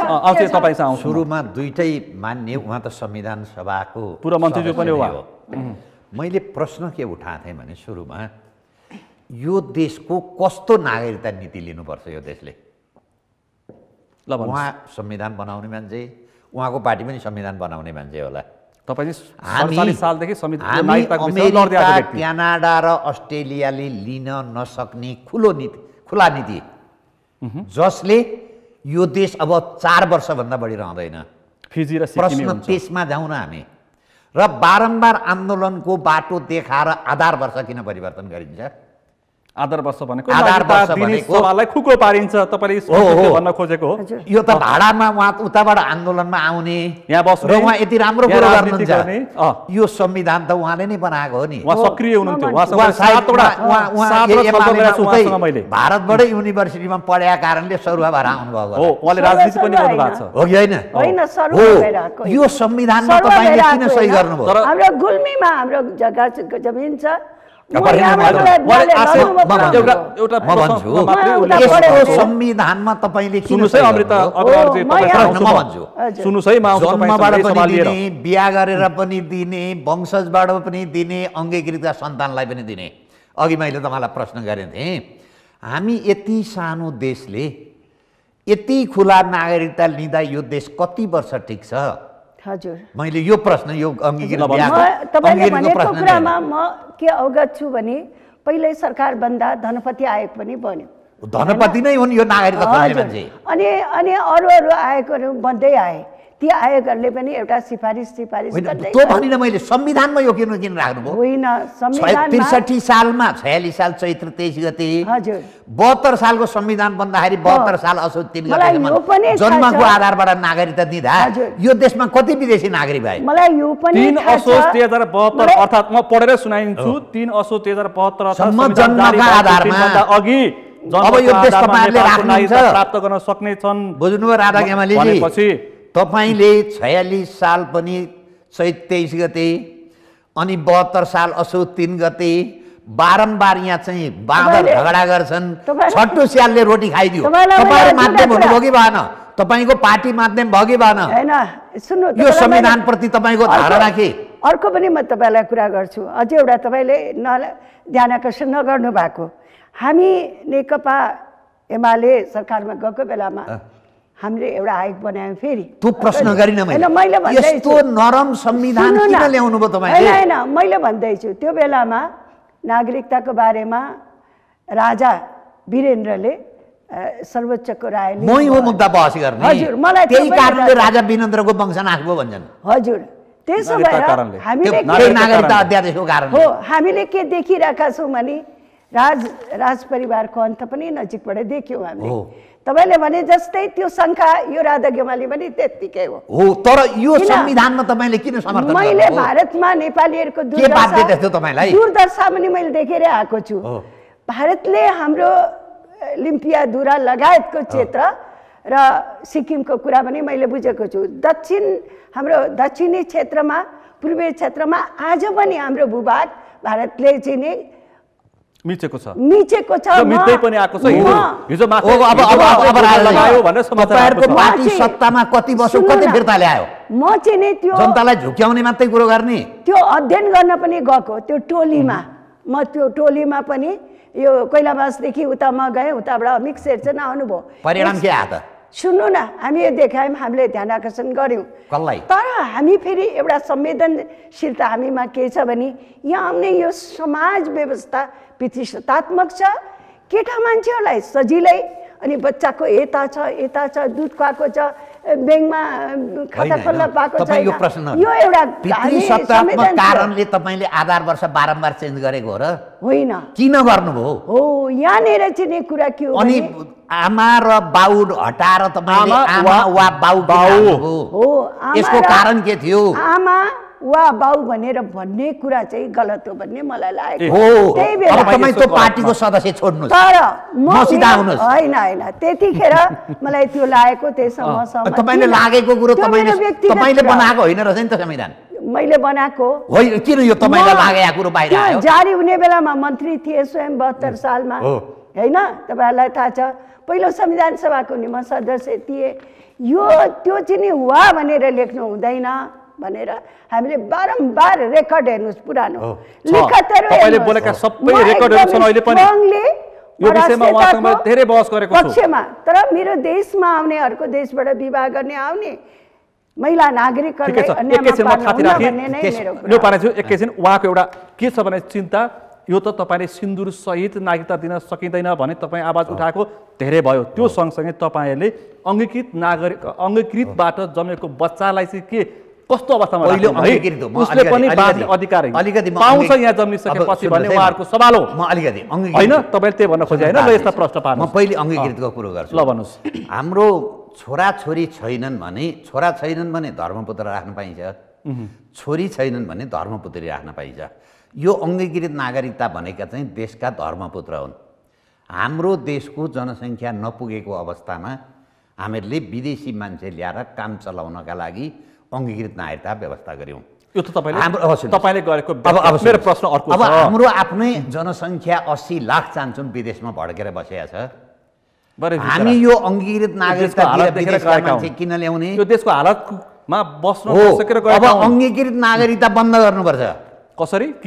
आउँछु तपाईँसँग आउँछु। सुरुमा दुईटै मान्य, उहाँ त संविधान सभाको पूर्व मन्त्रीज्यू पनि सदस्य हो। मैले प्रश्न के उठाएको थिएँ भने सुरुमा यो देशको कस्तो नागरिकता नीति लिनुपर्छ यो देशले? ल भन्नुहोस्। उहाँ संविधान बनाउने मान्छे, उहाँको पार्टी पनि संविधान बनाउने मान्छे होला। तपाईँ हामी 47 सालदेखि संविधान हामी नागरिकताको विषयमा लड्दै आएको अमेरिका, व्यक्ति। क्यानाडा र अस्ट्रेलियाले लिन नसक्ने खुला नीति जसले यो देश अब 4 वर्षभन्दा बढी रहँदैन। फिजी र सिक्किम प्रश्न हुन्छ। त्यसमा जाउँ न हामी। र बारम्बार आन्दोलनको बाटो देखाएर आधार वर्ष किन परिवर्तन गरिन्छ? आधार वर्ष भनेको आधार नागरिकता वर्ष दिने भनेको- सभालाई खुकुलो पारिन्छ। तपाईँले भन्न खोजेको हो। यो त भाडामा उहाँ उताबाट आन्दोलनमा आउने यहाँ बस्ने, र उहाँ यति राम्रो यहाँ कुरो राजनीति गर्नुहुन्छ। गर्ने, यो संविधान त उहाँले नै बनाएको हो नि। उहाँ सक्रिय हुनुहुन्थ्यो। उहाँसँग उहाँ सायद 7वटा उहाँसँग मैले भारतबाटै युनिभर्सिटीमा पढेका कारणले सरुवा भएर आउनुभएको हो। उहाँले राजनीति पनि गर्नु भएको छ। हो कि होइन? होइन, सर्व हो। भएर आएको। यो संविधानमा सर्व तपाईँले भएर किन आएको सही होइन। गर्नुभयो? हाम्रो गुल्मीमा हाम्रो जग्गा जमिन छ। म अब यहाँबाट हेर्नु, ल्याएर लड्नु म भन्छु। एउटा म भन्छु मात्रै उल्लेख उता गर्नु पढेको छ। यस्तो संविधानमा तपाईँले किन सुन्नुहोस् है सही अमृता गर्नुभयो? अग्रवालजी, म तपाईँ यहाँ- आउँछु म म। भन्छु। सुन्नुहोस् है, म आउँछु जन्मबाट तपाईँसँग पनि सवाल लिएर। दिने, बिहा गरेर पनि दिने, वंशजबाट पनि दिने, अङ्गीकृत सन्तानलाई पनि दिने। अघि मैले तपाईँलाई प्रश्न गरेको थिएँ, हामी यति सानो देशले यति खुला नागरिकता लिँदा यो देश कति वर्ष टिक्छ? हजुर, मैले यो प्रश्न, यो अङ्गीकृत ल भन्नुहोस्। तपाईँले अङ्गीकृतको भनेको प्रश्न कुरामा म के अवगत छु भने पहिल्यै सरकार बन्दा धनपति आयोग पनि बन्यो। धनपति नै हुन् यो नागरिकता खोज्ने मान्छे। अनि अरू आयोगहरू बन्दै आए। ती आयोगहरूले पनि एउटा सिफारिस होइन, गर्दै त्यो भनिनँ मैले। संविधानमा यो किन राख्नुभयो? होइन, संविधानमा 63 सालमा 46 साल चैत्र 23 गते, हजुर, 72 सालको संविधान बन्दाखेरि 72 साल असोज 3 मलाई यो पनि थाहा जन्मको छ। आधारबाट नागरिकता दिँदा हजुर। यो देशमा कति विदेशी नागरिक भए? मलाई यो पनि 3 थाहा छ। असोज 2072 अर्थात् म पढेर सुनाइन्छु। 3 असोज 2072 अर्थात् सम्म संविधान जन्मका जारी भएको आधारमा। दिनभन्दा अघि अब यो देश जन्मको तपाईँहरूले आधारमा राख्नुहुन्छ। नेपालको नागरिकता प्राप्त गर्न सक्ने छन्। बुझ्नुभयो राधा गेमालीजी? भनेपछि तपाईँले 46 साल पनि चैत 23 गते अनि 72 साल असोज 3 गते बारम्बार यहाँ चाहिँ बाँदर झगडा गर्छन्। छट्टु स्यालले रोटी खाइदियो। तपाईँहरू माध्यम हुनुभयो कि भएन? तपाईँको पार्टी माध्यम भयो कि भएन? होइन, सुन्नु, यो संविधानप्रति तपाईँको धारणा के? अर्को पनि म तपाईँलाई कुरा गर्छु। अझै एउटा तपाईँले ध्यान आकर्षण नगर्नु भएको, हामी नेकपा एमाले सरकारमा गएको बेलामा हामीले एउटा आयोग बनायौँ। फेरि त्यो प्रश्न गरिनँ होइन, मैले भन्दैछु यस्तो नरम संविधान सुन्नु किन न। ल्याउनु भयो होइन तपाईँले? होइन, मैले भन्दैछु त्यो बेलामा नागरिकताको बारेमा राजा वीरेन्द्रले सर्वोच्चको राय मै हो मुद्दा बहस गर्ने। हजुर, मलाई त्यही त्यो पनि कारणले थाहा छ। राजा वीरेन्द्रको वंश नाख्यो भन्छन्। हजुर, त्यसो नागरिकता भएर कारणले। हामीले त्यो के- नागरिकता अध्यादेशको कारणले। हो, हामीले के देखिरहेका छौँ भने राज परिवारको अन्त पनि नजिकबाट देख्यौँ हामीले। हो। तपाईँले भने जस्तै त्यो शङ्का यो राधा गेमाली पनि त्यत्तिकै हो। हो, तर यो किन? संविधानमा तपाईँले किन समर्थन मैले गर्नुभयो? भारतमा नेपालीहरूको के बाध्य त्यस्तो तपाईँलाई? दुर्दशा पनि मैले देखेरै आएको छु। हो। भारतले हाम्रो लिम्पियाधुरा लगायतको क्षेत्र र सिक्किमको कुरा पनि मैले बुझेको छु। हाम्रो दक्षिणी क्षेत्रमा, पूर्वीय क्षेत्रमा आज पनि हाम्रो भूभाग भारतले चाहिँ नि मिचेको छ। मिचेको छ। र मिच्दै पनि आएको छ। हिजो मात्र अब लगायो भनेर समाचार तपाईँहरूको आएको छ। पार्टी सत्तामा कति वर्ष सुन्नु कति न, फिर्ता ल्यायो? म चाहिँ नि त्यो जनतालाई झुक्याउने मात्रै कुरो गर्ने? त्यो अध्ययन गर्न पनि गएको त्यो टोलीमा। म त्यो टोलीमा पनि यो कैलाबासदेखि उता म गएँ, उताबाट अमिक शेरचन आउनुभयो। परिणाम के आयो त? सुन्नु न, हामी यो देखायौँ, हामीले ध्यान आकर्षण गऱ्यौँ। कसलाई? तर हामी फेरि एउटा संवेदनशीलता हामीमा के छ भने यहाँ आउने यो समाज व्यवस्था प्रतिशतात्मक छ। केटा मान्छेहरूलाई सजिलै, अनि बच्चाको यता छ, दुध खुवाएको छ, ब्याङ्कमा खाता खोल्न पाएको छ। तपाईँ यो प्रश्न यो एउटा पितृसत्तात्मक कारणले तपाईँले आधार वर्ष बारम्बार चेन्ज गरेको हो र? होइन, किन गर्नुभयो? हो, यहाँनिर चाहिँ नि कुरा के हो अनि भने आमा र बाउ हटाएर तपाईँले आमा आमा वा बाउ बाउ। हो। हो, आमा यसको र- कारण के थियो? आमा वा बाउ भनेर भन्ने कुरा चाहिँ गलत हो भन्ने मलाई लागेको हो। त्यही अब बेला तपाईँ त्यो पार्टीको सदस्य छोड्नुहोस्, तर मसित आउनुहोस्। होइन त्यतिखेर मलाई त्यो लागेको त्यसमा सहमत तपाईँले थिइनँ। लागेको कुरो त्यो मेरो तपाईँले व्यक्तिगत तपाईँले कुरा। बनाएको होइन रहेछ नि त संविधान। मैले बनाएको होइन, किन यो तपाईँलाई लागेको कुरो बाहिर आयो? त्यो जारी हुने बेलामा मन्त्री थिए स्वयं 72 सालमा हो। होइन, तपाईँहरूलाई थाहा छ। पहिलो संविधान सभाको नि म सदस्य थिएँ। यो त्यो चाहिँ नि वा भनेर लेख्नु हुँदैन भनेर हामीले बारम्बार रेकर्ड हेर्नुहोस् पुरानो लिखतहरू तपाईँले बोलेका सबै रेकर्डहरू छन् अहिले पनि। यो विषयमा उहाँसँग मैले धेरै बहस गरेको छु। पक्षमा तर मेरो देशमा आउने अर्को देशबाट विवाह गर्ने आउने महिला नागरिकहरूलाई अन्यायमा पार्नुहुन्न भन्ने नै मेरो कुरा हो। पारेछु एकैछिन उहाँको एउटा के छ भने चिन्ता, यो त तपाईँले सिन्दुर सहित नागरिकता दिन सकिँदैन भने तपाईँ आवाज उठाएको धेरै भयो। त्यो सँगसँगै तपाईँहरूले अङ्गीकृतबाट जन्मेको बच्चालाई चाहिँ के कस्तो अवस्थामा पहिलो राख्नु है? अङ्गीकृत हो। म उसले पनि बाँच्ने अधिकार अलिकति म पाउँछ यहाँ जन्मिसकेपछि भन्ने उहाँहरूको सवाल हो। म अलिकति होइन, तपाईँले त्यही भन्न खोजे होइन? ल यस्ता प्रश्न म पार्नु। पहिले अङ्गीकृतको कुरो गर्छु। ल भन्नुहोस्। हाम्रो छोराछोरी छैनन् भने धर्मपुत्र राख्न पाइन्छ, छोरी छैनन् भने धर्मपुत्री राख्न पाइन्छ। यो अङ्गीकृत नागरिकता भनेका चाहिँ देशका धर्मपुत्र हुन्। हाम्रो देशको जनसङ्ख्या नपुगेको अवस्थामा हामीहरूले विदेशी मान्छे ल्याएर काम चलाउनका लागि अङ्गीकृत नागरिकता व्यवस्था गऱ्यौँ। यो त तपाईँले गरेको मेरो प्रश्न अर्को अब छ। हाम्रो आफ्नै जनसङ्ख्या 80 लाख चान्छौँ विदेशमा भड्केर बसेका छ। हामी यो अङ्गीकृत नागरिकता मान्छे किन ल्याउने? यो देशको हालतमा बस्न हो। नसकेर अब गएका हुन्। अङ्गीकृत नागरिकता बन्द गर्नुपर्छ। कसरी?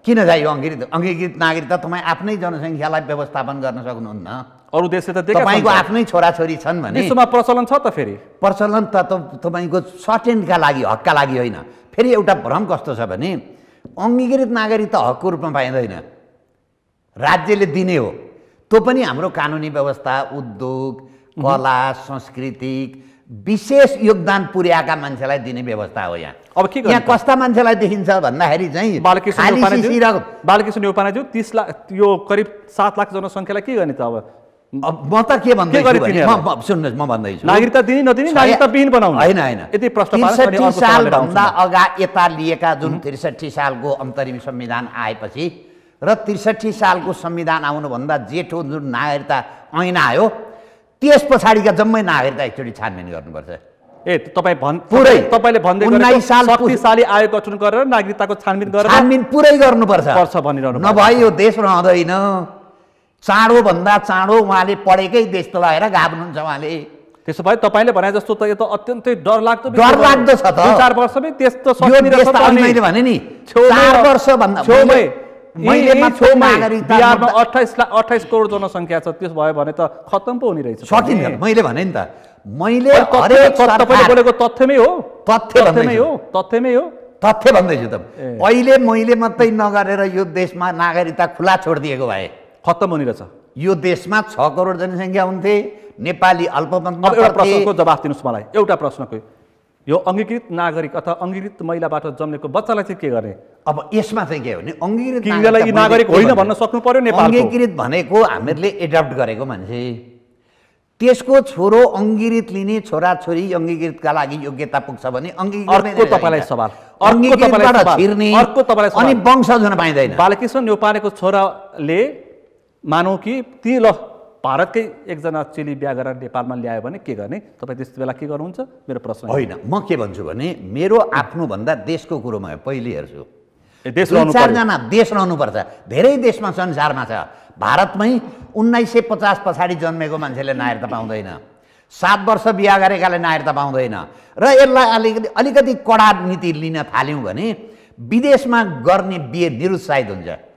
किन चाहियो अङ्गीकृत नागरिकता? तपाईँ आफ्नै जनसङ्ख्यालाई व्यवस्थापन गर्न सक्नुहुन्न। अरू देशले त देखेका तपाईँको छन्। आफ्नै छोराछोरी छन् भने विश्वमा प्रचलन छ त फेरि। प्रचलन त तपाईँको सर्टेनका लागि, हकका लागि होइन। फेरि एउटा भ्रम कस्तो छ भने अङ्गीकृत नागरिकता हकको रूपमा पाइँदैन, राज्यले दिने हो। त्यो पनि हाम्रो कानुनी व्यवस्था, उद्योग, कला, सांस्कृतिक विशेष योगदान पुर्याएका मान्छेलाई दिने व्यवस्था हो। यहाँ अब के यहाँ कस्ता मान्छेलाई देखिन्छ भन्दाखेरि चाहिँ बालकृष्ण न्यौपानेज्यू 30 लाख यो करिब 7 लाख जनसङ्ख्यालाई के गर्ने त? अब म त के भन्दैछु सुन्नुहोस्, म भन्दैछु नागरिकता दिने नदिने नागरिकता विहीन बनाउनु होइन। यति प्रश्न 63 सालभन्दा अगाडि यता लिएका जुन 63 सालको अन्तरिम संविधान आएपछि र 63 सालको संविधान आउनुभन्दा जेठो जुन नागरिकता ऐन आयो त्यस पछाडिका जम्मै नागरिकता एकचोटि छानबिन गर्नुपर्छ। तपाईँले भन्दै 19 साल शक्तिशाली आयोग गठन गरेर नागरिकताको छानबिन पुरै गर्नुपर्छ भनिरहनु नभए यो देश रहँदैन। चाँडोभन्दा चाँडो उहाँले पढेकै देश त लगेर गाभ्नुहुन्छ उहाँले। त्यसो भए तपाईँले भने जस्तो त यो त अत्यन्तै डरलाग्दो छ त। 4 वर्षमै त्यस्तो मैले भने नि 4 वर्षभन्दा बिहारमा 28 करोड जनसङ्ख्या छ। त्यसो भयो भने त खत्तम पो हुने रहेछ। सकिन्छ। मैले भने नि त बोलेको तथ्यमै हो। तथ्य भन्दैछु त। अहिले मैले मात्रै नगरेर यो देशमा नागरिकता खुला छोडिदिएको भए खत्तम हुने रहेछ। यो देशमा 6 करोड जनसङ्ख्या हुन्थे। नेपाली अल्पसङ्ख्यक। अब एउटा प्रश्नको जवाफ दिनुहोस् मलाई। एउटा प्रश्नको यो अङ्गीकृत नागरिक अथवा अङ्गीकृत महिलाबाट जन्मेको बच्चालाई चाहिँ के गर्ने? अब यसमा चाहिँ के हो भने अङ्गीकृत नागरिक होइन भन्न सक्नु पर्यो नेपालको। अङ्गीकृत भनेको हामीले एडप्ट गरेको मान्छे, त्यसको छोरो अङ्गीकृत लिने छोराछोरी अङ्गीकृतका लागि योग्यता पुग्छ भने अर्को तपाईँलाई सवाल अनि वंशज हुन पाइँदैन। बालकृष्ण न्यौपानेको छोराले मानौ कि ती ल भारतकै एकजना चेली बिहा गरेर नेपालमा ल्यायो भने के गर्ने? तपाईँ त्यस बेला के गर्नुहुन्छ? मेरो प्रश्न होइन। म के भन्छु भने मेरो आफ्नो भन्दा देशको कुरो म पहिले हेर्छु। देश 4जना देश रहनुपर्छ। धेरै देशमा संसारमा छ। भारतमै 1950 पछाडि जन्मेको मान्छेले नागरिकता पाउँदैन। 7 वर्ष बिहा गरेकाले नागरिकता पाउँदैन। र यसलाई अलिकति कडा नीति लिन थाल्यौँ भने विदेशमा गर्ने बिहे निरुत्साहित हुन्छ।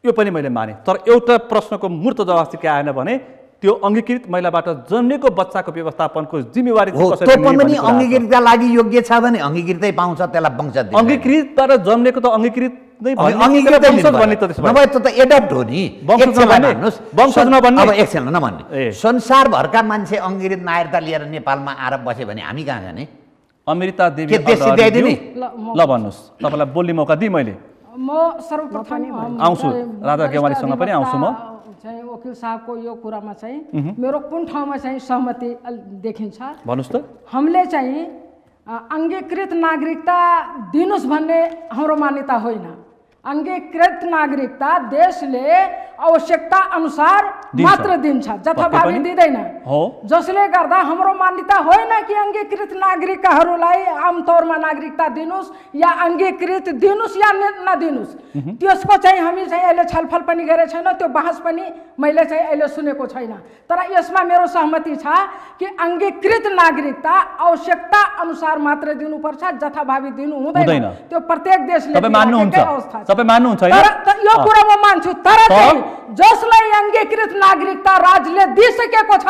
यो पनि मैले माने। तर एउटा प्रश्नको मूर्त जवाफ चाहिँ के आएन भने त्यो अङ्गीकृत महिलाबाट जन्मेको बच्चाको व्यवस्थापनको जिम्मेवारी कसरी पनि अङ्गीकृतका लागि योग्य छ भने अङ्गीकृतै पाउँछ। त्यसलाई वंशज दिन्छ। अङ्गीकृतबाट जन्मेको त अङ्गीकृत नै नभए त एडप्ट हो नि। अब एकछिन नभन्ने संसारभरका मान्छे अङ्गीकृत नागरिकता लिएर नेपालमा आएर बस्यो भने हामी कहाँ जाने? अमृता देवी ल भन्नुहोस्। तपाईँलाई बोल्ने मौका दिएँ मैले। म सर्वप्रथम आउँछु राधा गेवालीसँग पनि आउँछु। म चाहिँ वकिल साहबको यो कुरामा चाहिँ मेरो कुन ठाउँमा चाहिँ सहमति देखिन्छ भन्नुहोस् त। हामीले चाहिँ अंगीकृत नागरिकता दिनुस् भन्ने हाम्रो मान्यता होइन। अंगीकृत नागरिकता देशले आवश्यकता अनुसार मात्र दिन्छ, जथाभावी दिँदैन। जसले गर्दा हाम्रो मान्यता होइन कि अंगीकृत नागरिकहरूलाई आमतौरमा नागरिकता दिनुस् या अंगीकृत दिनुस् या नदिनुस्। त्यसको चाहिँ हामी चाहिँ अहिले छलफल पनि गरेका छैनौँ, त्यो बहस पनि मैले चाहिँ अहिले सुनेको छैन। तर यसमा मेरो सहमति छ कि अंगीकृत नागरिकता आवश्यकता अनुसार मात्र दिनुपर्छ, जथाभावी दिनु हुँदैन। त्यो प्रत्येक देशले अवस्था छ। यो कुरा म मान्छु, तर जसलाई अंगीकृत नागरिकता राज्यले दिइसकेको छ,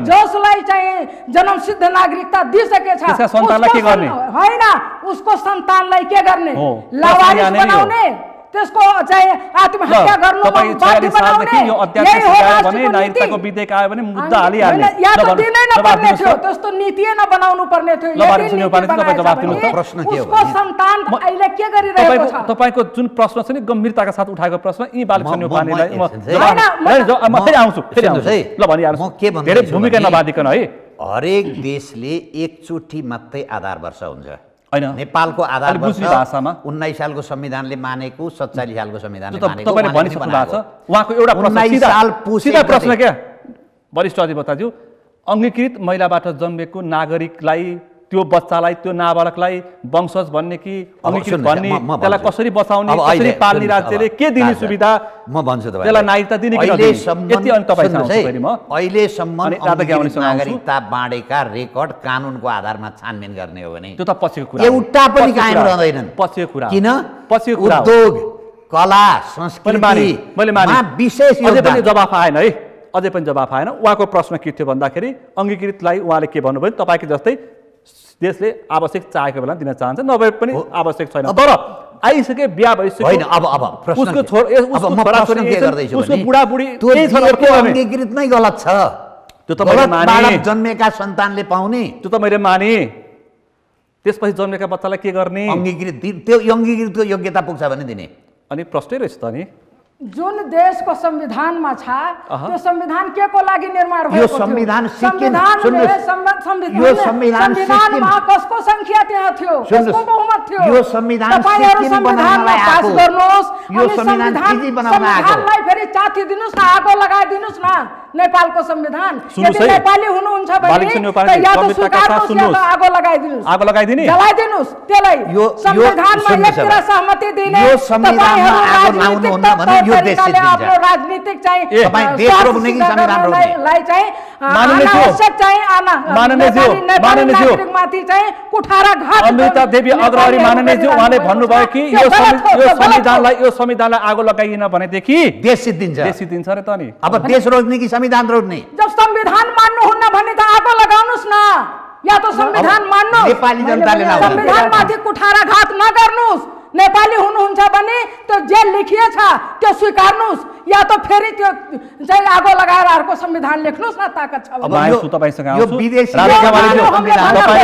जसलाई चाहिँ जन्मसिद्ध नागरिकता दिइसकेको छ, होइन उसको सन्तानलाई के गर्ने? लावारिस बनाउने, त्यसको चाहिँ आत्महत्या गर्नु बाध्य बनाउने। यही हो नागरिकताको विधेयक आयो भने मुद्दा हालिहाल्ने। या त दिनै नपर्ने थियो, त्यस्तो नीति नबनाउनु पर्ने थियो। उसको सन्तान अहिले के गरिरहेको छ? तपाईको जुन प्रश्न छ नि गम्भीरताका साथ उठाएको प्रश्न, यी बालकृष्ण न्यौपानेलाई म फेरि आउँछु ल भनिहाल्छु, धेरै भूमिका नबाधिकन है। हरेक देशले एकचोटि मात्रै आधार वर्ष हुन्छ हैन। नेपालको आधार वर्ष 19 सालको संविधानले मानेको, 47 सालको संविधानले मानेको। तपाईले भनिसक्नु भएको छ। उहाँको एउटा प्रश्न सीधा प्रश्न क्या वरिष्ठ अधिवक्ताज्यू, अंगीकृत महिलाबाट जन्मेको नागरिकलाई, त्यो बच्चालाई, त्यो नाबालकलाई वंशज भन्ने कि अंगीकृत भन्ने, त्यसलाई कसरी बचाउने, कसरी पाल्ने, राज्यले के दिने सुविधा? म भन्छु तपाईलाई, त्यसलाई नागरिकता दिने कि नदिने? यति अनि तपाईसँग फेरि म अहिलेसम्म नागरिकता बाँडेका रेकर्ड कानुनको आधारमा छानबिन गर्ने हो भने त्यो त पछिको कुरा, एउटा पनि कायम रहँदैनन्। पछिको कुरा किन? पछिको कुरा, उद्योग, कला, संस्कृति मैले माने विशेष अझै पनि जवाफ आएन है, अझै पनि जवाफ आएन। उहाँको प्रश्न के थियो भन्दाखेरि अंगीकृतलाई उहाँले के भन्नुभयो, तपाईको जस्तै देशले आवश्यक चाहेको बेला दिन चाहन्छ, नभए पनि आवश्यक छैन। तर आइसके बिहा भइसक्यो होइन, अब उसको उसको बुढाबुढी अंगीकृत नै गलत छ। त्यो त मैले माने, जन्मेका सन्तानले पाउने, त्यो त मैले माने। त्यसपछि जन्मेका बच्चालाई के गर्ने? अंगीकृत, त्यो अंगीकृतको योग्यता पुग्छ भने दिने। अनि प्रश्नै रहेछ त नि, जुन देशको संविधानमा छ त्यो संविधान के को लागि निर्माण भएको थियो? यो संविधान संविधानमा कसको संख्या त्यहाँ थियो, कसको बहुमत थियो? यो संविधान पास गर्नुहोस्, यो संविधानलाई फेरि चाथी दिनुस् न, आगो लगाइदिनुस् न नेपालको संविधान। यदि नेपाली हुनुहुन्छ भने या त स्वीकार्नुहोस् या त आगो लगाइदिनुस्, आगो लगाइदिने, जलाइदिनुस् त्यसलाई। संविधानमा एकतिर सहमति दिने, यो संविधानमा आगो लाउनु हुन्न भने यो देश आफ्नो राजनीतिक चाहिँ तपाई देश रोक्ने कि संविधान रोक्ने चाहिँ अनावश्यक चाहिँ माथि चाहिँ कुठाराघात। अमृता देवी अग्रवाली माननीयज्यू उहाँले भन्नुभयो कि यो संविधानलाई आगो लगाइएन भनेदेखि देश सिद्धिन्छ। देश सिद्धिन्छ रे त नि। अब देश रोक्ने कि संविधान रोक्ने? जब संविधान मान्नुहुन्न भने त आगो लगाउनुस् न, या त संविधान मान्नु, नेपाली जनताले संविधानमाथि कुठाराघात नगर्नुस्। नेपाली हुनुहुन्छ भने त्यो जे लेखिएछ त्यो स्वीकार्नुस्, या त फेरि त्यो चाहिँ आगो लगाएर अर्को संविधान लेख्नुस् न, ताकत छ भने। तपाईसँग यो विदेशी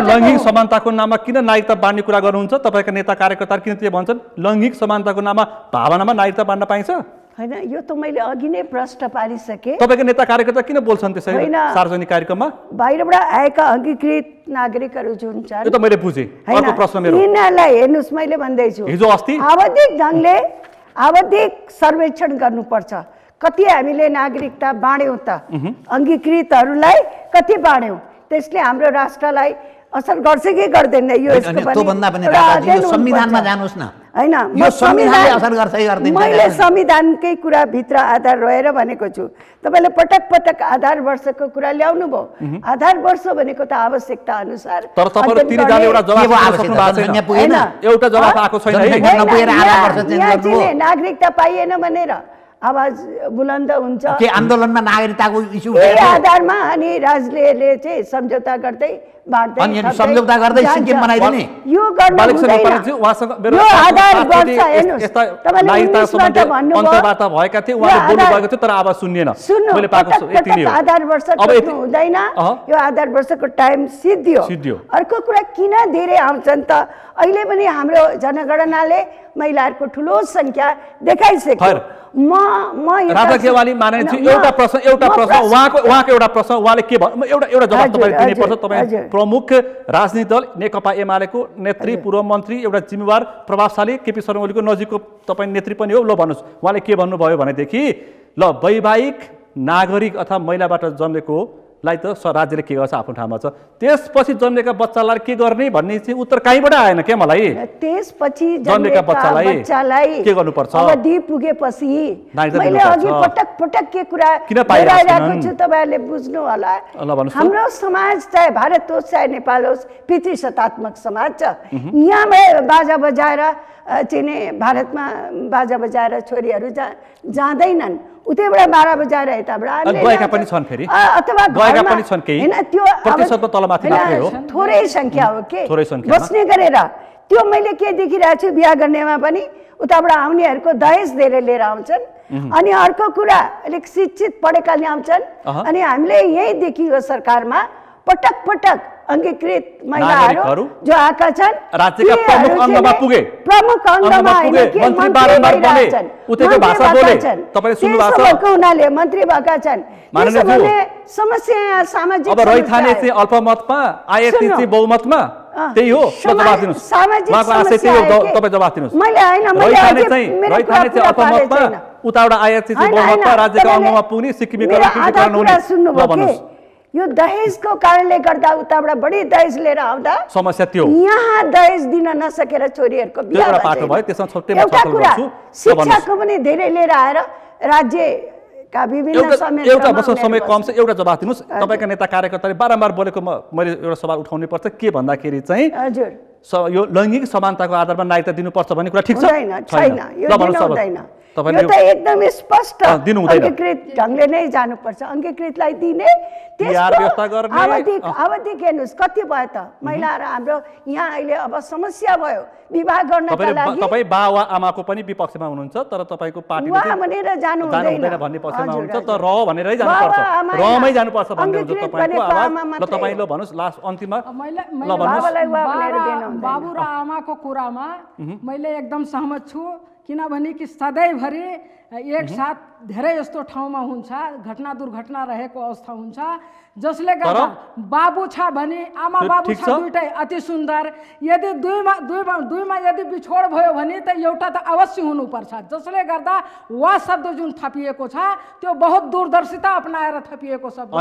लैङ्गिक समानताको नाममा किन नागरिकता बाँड्ने कुरा गर्नुहुन्छ? तपाईँका नेता कार्यकर्ता किन त्यो भन्छन् लैङ्गिक समानताको नाममा भावनामा नागरिकता बाँड्न पाइन्छ? होइन, यो त मैले अघि नै प्रश्न पारिसकेँ। तपाईँको नेता कार्यकर्ता किन बोल्छन् त्यसरी सार्वजनिक कार्यक्रममा? बाहिरबाट आएका अंगीकृत नागरिकहरू जुन छन्, यो त मैले बुझेँ। अर्को प्रश्न मेरो, यिनीहरूलाई हेर्नुहोस्, मैले भन्दैछु हिजो अस्ति आवधिक ढङ्गले आवधिक सर्वेक्षण गर्नुपर्छ। कति हामीले नागरिकता बाँड्यौँ त, अंगीकृतहरूलाई कति बाँड्यौँ, त्यसले हाम्रो राष्ट्रलाई असर गर्छ कि गर्दैन? यो त्योभन्दा पनि यो संविधानमा जानुहोस् न, होइन यो संविधानले असर गर्छ कि गर्दैन? मैले संविधानकै कुरा भित्र आधार रहेर भनेको छु। तपाईँले पटक पटक आधार वर्षको कुरा ल्याउनु भयो। आधार वर्ष भनेको त आवश्यकता अनुसार। तर तपाईहरु तिनजना एउटा जवाफ सक्नु भएको छैन, एउटा जवाफ आएको छैन है। नागरिकता पाइएन भनेर आवाज बुलन्द हुन्छ के आन्दोलनमा नागरिकताको इस्यु आधारमा, अनि राज्यले चाहिँ सम्झौता गर्दै बाँड्दै अनि सम्झौता गर्दै सिक्किम बनाइदिने यो गर्न हुँदैन। यो आधार वर्ष हेर्नुस्, तपाईले 19बाट भन्नुभयो अन्तर्वार्ता भएका थिए, उहाँले बोल्नु भएको थियो तर आवाज सुनिएन। मैले पाएको छु यति नै हो। आधार वर्ष खोज्नु हुँदैन, यो आधार वर्षको टाइम सिद्धियो। अर्को कुरा किन धेरै आउँछन् त, अहिले पनि हाम्रो जनगणनाले महिलाहरूको ठुलो संख्या देखाइसक्यो। राधा केवाली माननीय एउटा प्रश्न उहाँको एउटा प्रश्न, उहाँले के एउटा जवाफ तपाईले दिनुपर्छ। तपाईँ प्रमुख राजनीतिक दल नेकपा एमालेको नेत्री पूर्व मन्त्री एउटा जिम्मेवार प्रभावशाली केपी शर्मा ओलीको नजिकको तपाईँ नेत्री पनि हो। ल भन्नुहोस् उहाँले के भन्नुभयो भनेदेखि ल वैवाहिक नागरिक अथवा महिलाबाट जन्मेकोलाई त राज्यले के गर्छ आफ्नो ठाउँमा छ, त्यसपछि जन्मेका बच्चालाई के गर्ने भन्ने चाहिँ उत्तर कहीँबाट आएन क्या मलाई। त्यसपछि जन्मेका बच्चालाई के गर्नुपर्छ, अवधि पुगेपछि मैले अघि पटक पटक के कुरा दोहोऱ्याइरहेको छु, तपाईँहरूले बुझ्नु होला। हाम्रो समाज चाहे भारत होस् चाहे नेपाल होस् पितृसत्तात्मक समाज छ। यहाँ बाजा बजाएर चिने भारतमा बाजा बजाएर छोरीहरू जाँदैनन्, उतैबाट 12 बजाएर यताबाट गएका पनि छन्, फेरि अथवा गएका पनि छन्, केही त्यो प्रतिशतको तलमाथि मात्रै हो, थोरै संख्या हो के थोरै संख्या बस्ने गरेर। त्यो मैले के देखिरहेको छु, बिहा गर्नेमा पनि उताबाट आउनेहरूको दहेज धेरै लिएर आउँछन्। अनि अर्को कुरा अलिक शिक्षित पढेकाले आउँछन्। अनि हामीले यही देखियो सरकारमा पटक पटक अंगीकृत महिलाहरू जो आएका छन् राज्यका प्रमुख अङ्गमा पुगे, प्रमुख अङ्गमा मन्त्री बारम्बार बने, उतैको भाषा बोले, तपाईले सुन्नु भएको छ, उनीहरूले मन्त्री भएका छन्। समस्या सामाजिक अब रैथाने चाहिँ अल्पमतमा, आयाती चाहिँ बहुमतमा, त्यही हो। जवाफ दिनुस्, उहाँको आशय त्यही हो, तपाईँ जवाफ दिनुस्। रैथाने चाहिँ अल्पमतमा, उताबाट आयाती चाहिँ बहुमतमा, राज्यको अङ्गमा पुग्ने, सिक्किमीकरण हुने। ल भन्नुहोस्, यो दहेजको कारणले गर्दा उताबाट बढी दहेज लिएर आउँदा समस्या त्यो, यहाँ दहेज दिन नसकेर छोरीहरूको बिहा भयो। एउटा कुरा शिक्षाको पनि धेरै लिएर आएर राज्यका विभिन्न समय कम छ। एउटा जवाफ दिनुहोस्, तपाईँका नेता कार्यकर्ताले बारम्बार बोलेको मैले एउटा सवाल उठाउनै पर्छ, के भन्दाखेरि चाहिँ हजुर यो लैङ्गिक समानताको आधारमा नागरिकता दिनुपर्छ भन्ने कुरा ठिक छ? छैन, यो हुँदैन। यो त एकदम स्पष्ट अंगीकृत ढंगले नै जानुपर्छ। अंगीकृतलाई दिने अवधि हेर्नुहोस् कति भयो त महिलाहरू हाम्रो यहाँ अहिले अब समस्या भयो विवाह गर्नका लागि। तपाईँ बा वा आमाको पनि विपक्षमा हुनुहुन्छ, तर तपाईँको पार्टीले वा भनेर जानु हुँदैन भन्ने पक्षमा हुनुहुन्छ, त र भनेरै जानुपर्छ, रमै जानुपर्छ भन्ने हुन्छ तपाईँको आवाज। ल तपाईँ ल भन्नुहोस् लास्ट अन्तिममा ल भन्नुहोस्। बाबु र आमाको कुरामा मैले एकदम सहमत छु, किनभने कि सधैँभरि एक साथ धेरै यस्तो ठाउँमा हुन्छ, घटना दुर्घटना रहेको अवस्था हुन्छ जसले गर्दा बाबु छ भने आमा बाबु छ दुईटै अति सुन्दर। यदि दुईमा यदि बिछोड भयो भने त एउटा त अवश्य हुनुपर्छ, जसले गर्दा वा शब्द जुन थपिएको छ त्यो बहुत दूरदर्शिता अपनाएर थपिएको शब्द हो।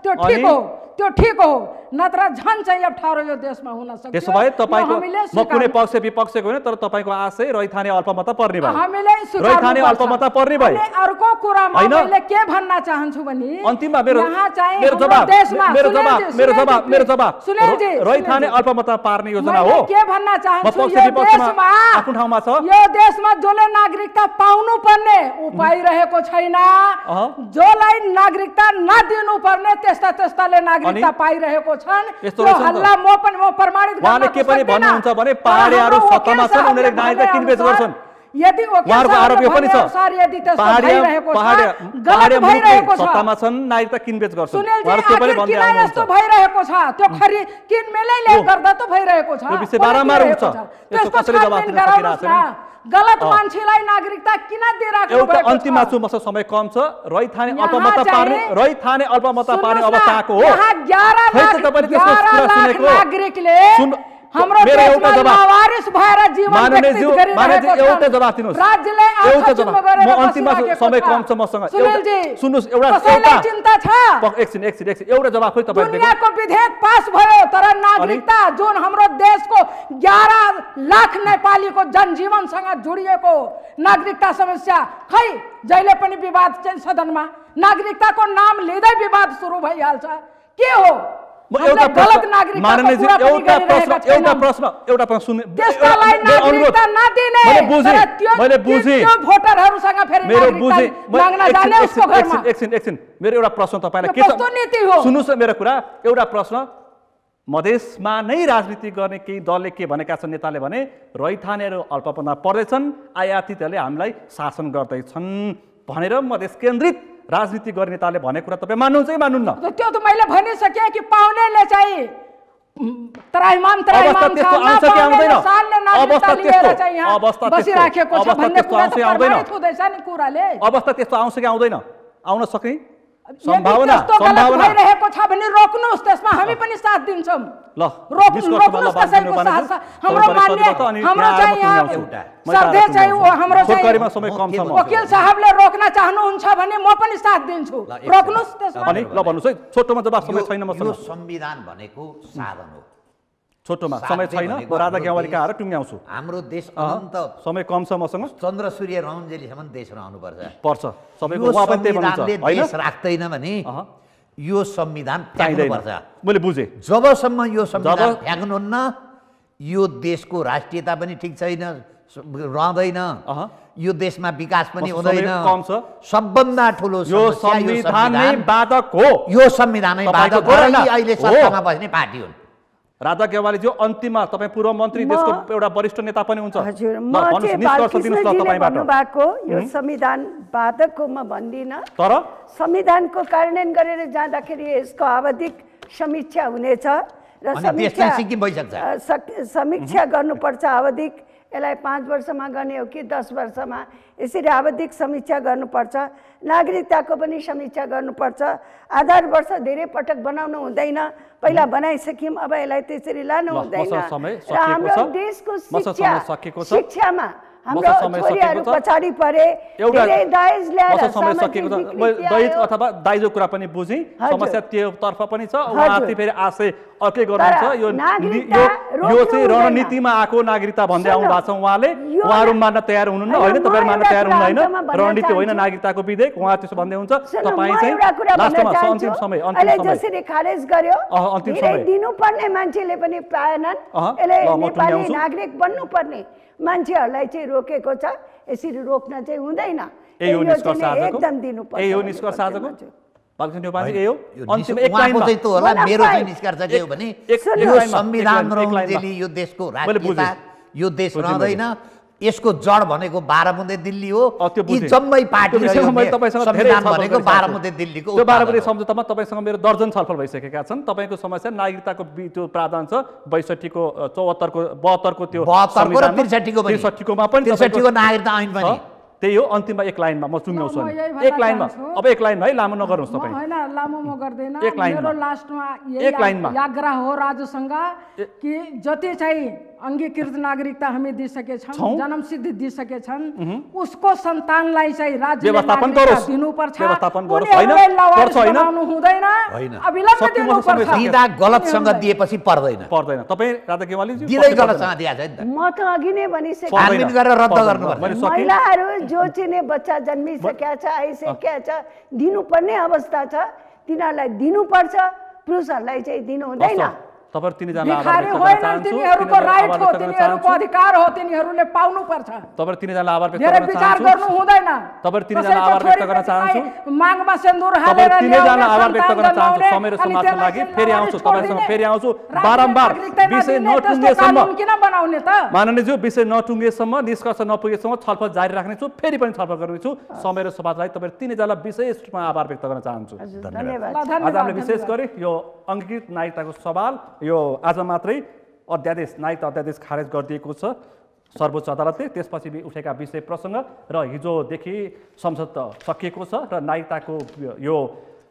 त्यो ठिक हो, त्यो ठिक हो, नत्र झन् चाहिँ अप्ठ्यारो यो देशमा हुन सक्छ। त्यसो भए तपाईँको म कुनै पक्ष विपक्षको होइन, तर तपाईँको आशय रैथाने अल्पमत पर्ने भयो, हामीले रैथाने अल्पमत पर्ने भयो। अर्को कुरामा मैले के भन्न चाहन्छु भने अन्तिममा मेरो जवाब रैथाने अल्पमत पार्ने योजना हो। के भन्न चाहन्छु, आफ्नो ठाउँमा छ, यो देशमा जसले नागरिकता पाउनु पर्ने उ पाइरहेको छैन, जसलाई नागरिकता नदिनु पर्ने त्यस्ताले नागरिकता पाइरहेको छन्। त्यो हल्ला म प्रमाणित गर्न के पनि भन्नुहुन्छ भने पहाडीहरू सत्तामा छन्, उनीहरूले नागरिकता किनबेच गर्छन्। यदि उहाँहरूको आरोप यो पनि छ, सत्तामा छन् नागरिकता किनबेच गर्छन्, यस्तो भइरहेको छ। त्यो खरी किनमेलैले गर्दा त भइरहेको छ, यो विषय बारम्बार उठ्छ। त्यसको कसैले जवाफ दिन सकिरहेको छैन। गलत मान्छेलाई नागरिकता किन दिइराख्नु भएको छ? एउटा अन्तिममा छु, मसँग समय कम छ। रैथाने अल्पमत पार्ने अवस्था आएको हो। 11 लाख नागरिकले हाम्रो एउटा जवाब वारिस भएर जीवन व्यतीत गरिरहेको छ। एउटा जवाब दिनुस्, राज्यले एउटा जवाब। म अन्तिममा समय कम छ मसँग, सुन्नुस्, एउटा चिन्ता छ। एकछिन एउटा जवाब खोइ तपाईले। दुनियाको विधेयक पास भयो, तर नागरिकता जुन हाम्रो देशको 11 लाख नेपालीको जनजीवनसँग जोडिएको नागरिकता समस्या, खै जहिले पनि विवाद चाहिँ सदनमा नागरिकताको नाम लिँदै विवाद सुरु भइहाल्छ। के हो एउटा प्रश्न मैले बुझेँ। मेरो एउटा प्रश्न तपाईँलाई के छ सुन्नुहोस् न, मेरो कुरा एउटा प्रश्न। मधेसमा नै राजनीति गर्ने केही दलले के भनेका छन्, नेताले भने रैथानेहरू अल्पमतमा पर्दैछन्, आयातितहरूले हामीलाई शासन गर्दैछन् भनेर मधेस केन्द्रित राजनीति गर्ने नेताले भनेको कुरा तपाईँ मान्नुहुन्छ कि मान्नुहुन्न? त्यो त मैले भनिसकेँ कि पाउनेले चाहिँ त्राइमान अवस्था त्यस्तो आउँछ कि आउँदैन? अवस्था त्यस्तो आउँछ कि आउँदैन? आउन सक्ने सम्भावना भइरहेको छ भने रोक्नुहोस्, त्यसमा हामी पनि साथ दिन्छौँ। ल रोक्नुहोस् कसैको साथ। हाम्रो मान्य हाम्रो चाहिँ यहाँ श्रद्धेय चाहिँ हाम्रो छोटकरीमा समय कम छ। वकिल साहबले रोक्न चाहनुहुन्छ भने म पनि साथ दिन्छु। रोक्नुहोस् त्यसमा। अनि ल भन्नुहोस् है, छोटोमा जवाफ समय छैन मसँग। यो संविधान भनेको साधन हो, छोटोमा समय छैन। म राजा ज्ञावाली कहाँ आएर टुङ्ग्याउँछु। हाम्रो देश अनन्त समय कम छ मसँग। चन्द्र सूर्य रहन्जेलीसम्म देश रहनुपर्छ। पर्छ सबैको उहाँ पनि त्यही भन्नुहुन्छ हैन। देश राख्दैन भने यो संविधान फ्याक्नुपर्छ। मैले बुझेँ। जबसम्म यो संविधान फ्याक्नुहुन्न यो देशको राष्ट्रियता पनि ठिक छैन, रहँदैन। यो देशमा विकास पनि हुँदैन। कम छ। सबभन्दा ठुलो यो संविधानै बाधक हो। यो संविधानै बाधक हो। अहिले सत्तामा बस्ने पार्टी हुन्। राजा ज्ञवालीज्यू अन्तिममा तपाईँ पूर्व मन्त्री, देशको एउटा वरिष्ठ नेता पनि हुन्छ। हजुर, म चाहिँ बालकृष्णजीले भन्नुभएको यो संविधान बाधकको म भन्दिनँ, तर संविधानको कार्यान्वयन गरेर जाँदाखेरि यसको आवधिक समीक्षा हुनेछ र समीक्षा गर्नुपर्छ। आवधिक यसलाई 5 वर्षमा गर्ने हो कि 10 वर्षमा, यसरी आवधिक समीक्षा गर्नुपर्छ। नागरिकताको पनि समीक्षा गर्नुपर्छ। आधार वर्ष धेरै पटक बनाउनु हुँदैन, पहिला बनाइसक्यौँ, अब यसलाई त्यसरी लानु हुँदैन। र हाम्रो देशको शिक्षामा हाम्रो छोरीहरू पछाडि परे, धेरै दाइज ल्याएर समय सकिएको छ। दहेज अथवा दाइजो कुरा पनि बुझेँ, समस्या त्योतर्फ पनि छ। उहाँले फेरि आशय अर्कै गर्नुहुन्छ। यो चाहिँ रणनीतिमा आएको नागरिकता भन्दै आउनु भएको छ उहाँले। उहाँहरू मान्न तयार हुनुहुन्न होइन, तपाईँहरू मान्न तयार हुनुहुन्न। रणनीति होइन नागरिकताको विधेयक, उहाँ त्यसो भन्दै हुन्छ। तपाईँ चाहिँ लास्टमा अन्तिम समय जसरी खारेज गर्यो, अन्तिम समय दिनुपर्ने मान्छेले पनि पाएनन्। यसले नेपाली नागरिक बन्नुपर्ने मान्छेहरूलाई चाहिँ रोकेको छ। यसरी रोक्न चाहिँ हुँदैन। एकदम दिनुपर्छ। यही हो निष्कर्ष आजको। बालकृष्ण न्यौपाने यही हो। अन्तिम एक लाइनमा चाहिँ त्यो होला। मेरो चाहिँ निष्कर्ष के हो भने यो संविधान रहँजेली यो देशको राष्ट्रियता, यो देश रहँदैन। यसको जड भनेको 12 बुँदे दिल्ली हो। यी जम्मै पार्टी संविधान भनेको 12 बुँदे दिल्लीको। त्यो 12 बुँदे सम्झौतामा तपाईँसँग मेरो दर्जन छलफल भइसकेका छन्। तपाईँको समस्या नागरिकताको त्यो प्रावधान छ 62 को 74 को 72 को त्यो 72 र 63 कोमा पनि 63 को नागरिकता ऐन पनि त्यही हो। अन्तिममा एक लाइनमा म चुम्याउँछु। एक लाइनमा, अब एक लाइनमा है, लामो नगर्नुहोस् तपाईँ। होइन लामो म गर्दैन। एक लाइनमा, मेरो लास्टमा एक लाइनमा आग्रह हो राज्यसँग कि जति चाहिँ अंगीकृत नागरिकता हामी दिइसकेछौँ, जन्मसिद्धि दिइसकेछन्, उसको सन्तानलाई चाहिँ राज्यले नागरिकता दिनुपर्छ। हुँदैन, अविलम्ब दिनुपर्छ। दिँदा गलतसँग दिएपछि पर्दैन। तपाईँ राजा ज्ञवालीजी दिँदै गलतसँग दिएको छ नि त। म त अघि नै भनिसकेँ, छानबिन गरेर रद्द गर्नुपर्छ। महिलाहरू जो चाहिँ बच्चा जन्मिसकेका छ, आइसकेका छ, दिनुपर्ने अवस्था छ, तिनीहरूलाई दिनुपर्छ। पुरुषहरूलाई चाहिँ दिनु हुँदैन। तिनीहरूको राइट हो, तिनीहरूको अधिकार हो, तिनीहरूले पाउनुपर्छ। तपाईहरु तीनजना आभार व्यक्त गर्न चाहन्छु। विचार गर्नु हुँदैन। तपाईहरु तीनजना आभार व्यक्त गर्न चाहन्छु। मागमा सिन्दूर हालेर तीनजना आभार व्यक्त गर्न चाहन्छु समय र समाजको लागि। फेरि आउँछु तपाईसँग, फेरि आउँछु बारम्बार विषय नटुङ्गेसम्म। किन बनाउने त माननीयज्यू, विषय नटुङ्गेसम्म, निष्कर्ष नपुगेसम्म छलफल जारी राख्नेछु। फेरि पनि छलफल गर्नेछु। समय र समाजलाई तपाईहरु तीनजना विशेष रूपमा आभार व्यक्त गर्न चाहन्छु। धन्यवाद। आज हामीले विशेष गरी यो अंगीकृत नागरिकताको सवाल, यो आज मात्रै अध्यादेश नागरिकता अध्यादेश खारेज गरिदिएको छ सर्वोच्च अदालतले। त्यसपछि उठेका विषय प्रसङ्ग र हिजोदेखि संसद सकिएको छ र नागरिकताको यो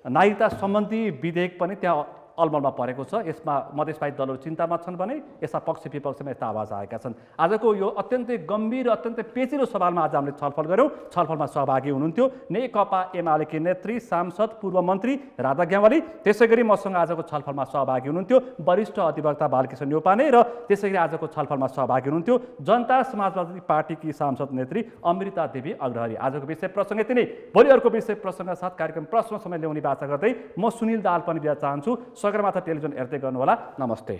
नागरिकता सम्बन्धी विधेयक पनि त्यहाँ अलमलमा परेको छ। यसमा मधेसवादी दलहरू चिन्तामा छन् भने यसमा पक्ष विपक्षमा यस्ता आवाज आएका छन्। आजको यो अत्यन्तै गम्भीर अत्यन्तै पेचिलो सवालमा आज हामीले छलफल गऱ्यौँ। छलफलमा सहभागी हुनुहुन्थ्यो नेकपा एमालेकी नेत्री सांसद पूर्व मन्त्री राधा ज्ञवाली। त्यसै गरी मसँग आजको छलफलमा सहभागी हुनुहुन्थ्यो वरिष्ठ अधिवक्ता बालकृष्ण न्यौपाने र त्यसै गरी आजको छलफलमा सहभागी हुनुहुन्थ्यो जनता समाजवादी पार्टीकी सांसद नेत्री अमृता देवी अग्रहरी। आजको विषय प्रसङ्ग यति नै। भोलि अर्को विषय प्रसङ्ग साथ कार्यक्रम प्रश्न समय ल्याउने बाचा गर्दै म सुनिल दाहाल पनि बिदा चाहन्छु। सगरमाथा टेलिभिजन हेर्दै गर्नुहोला। नमस्ते।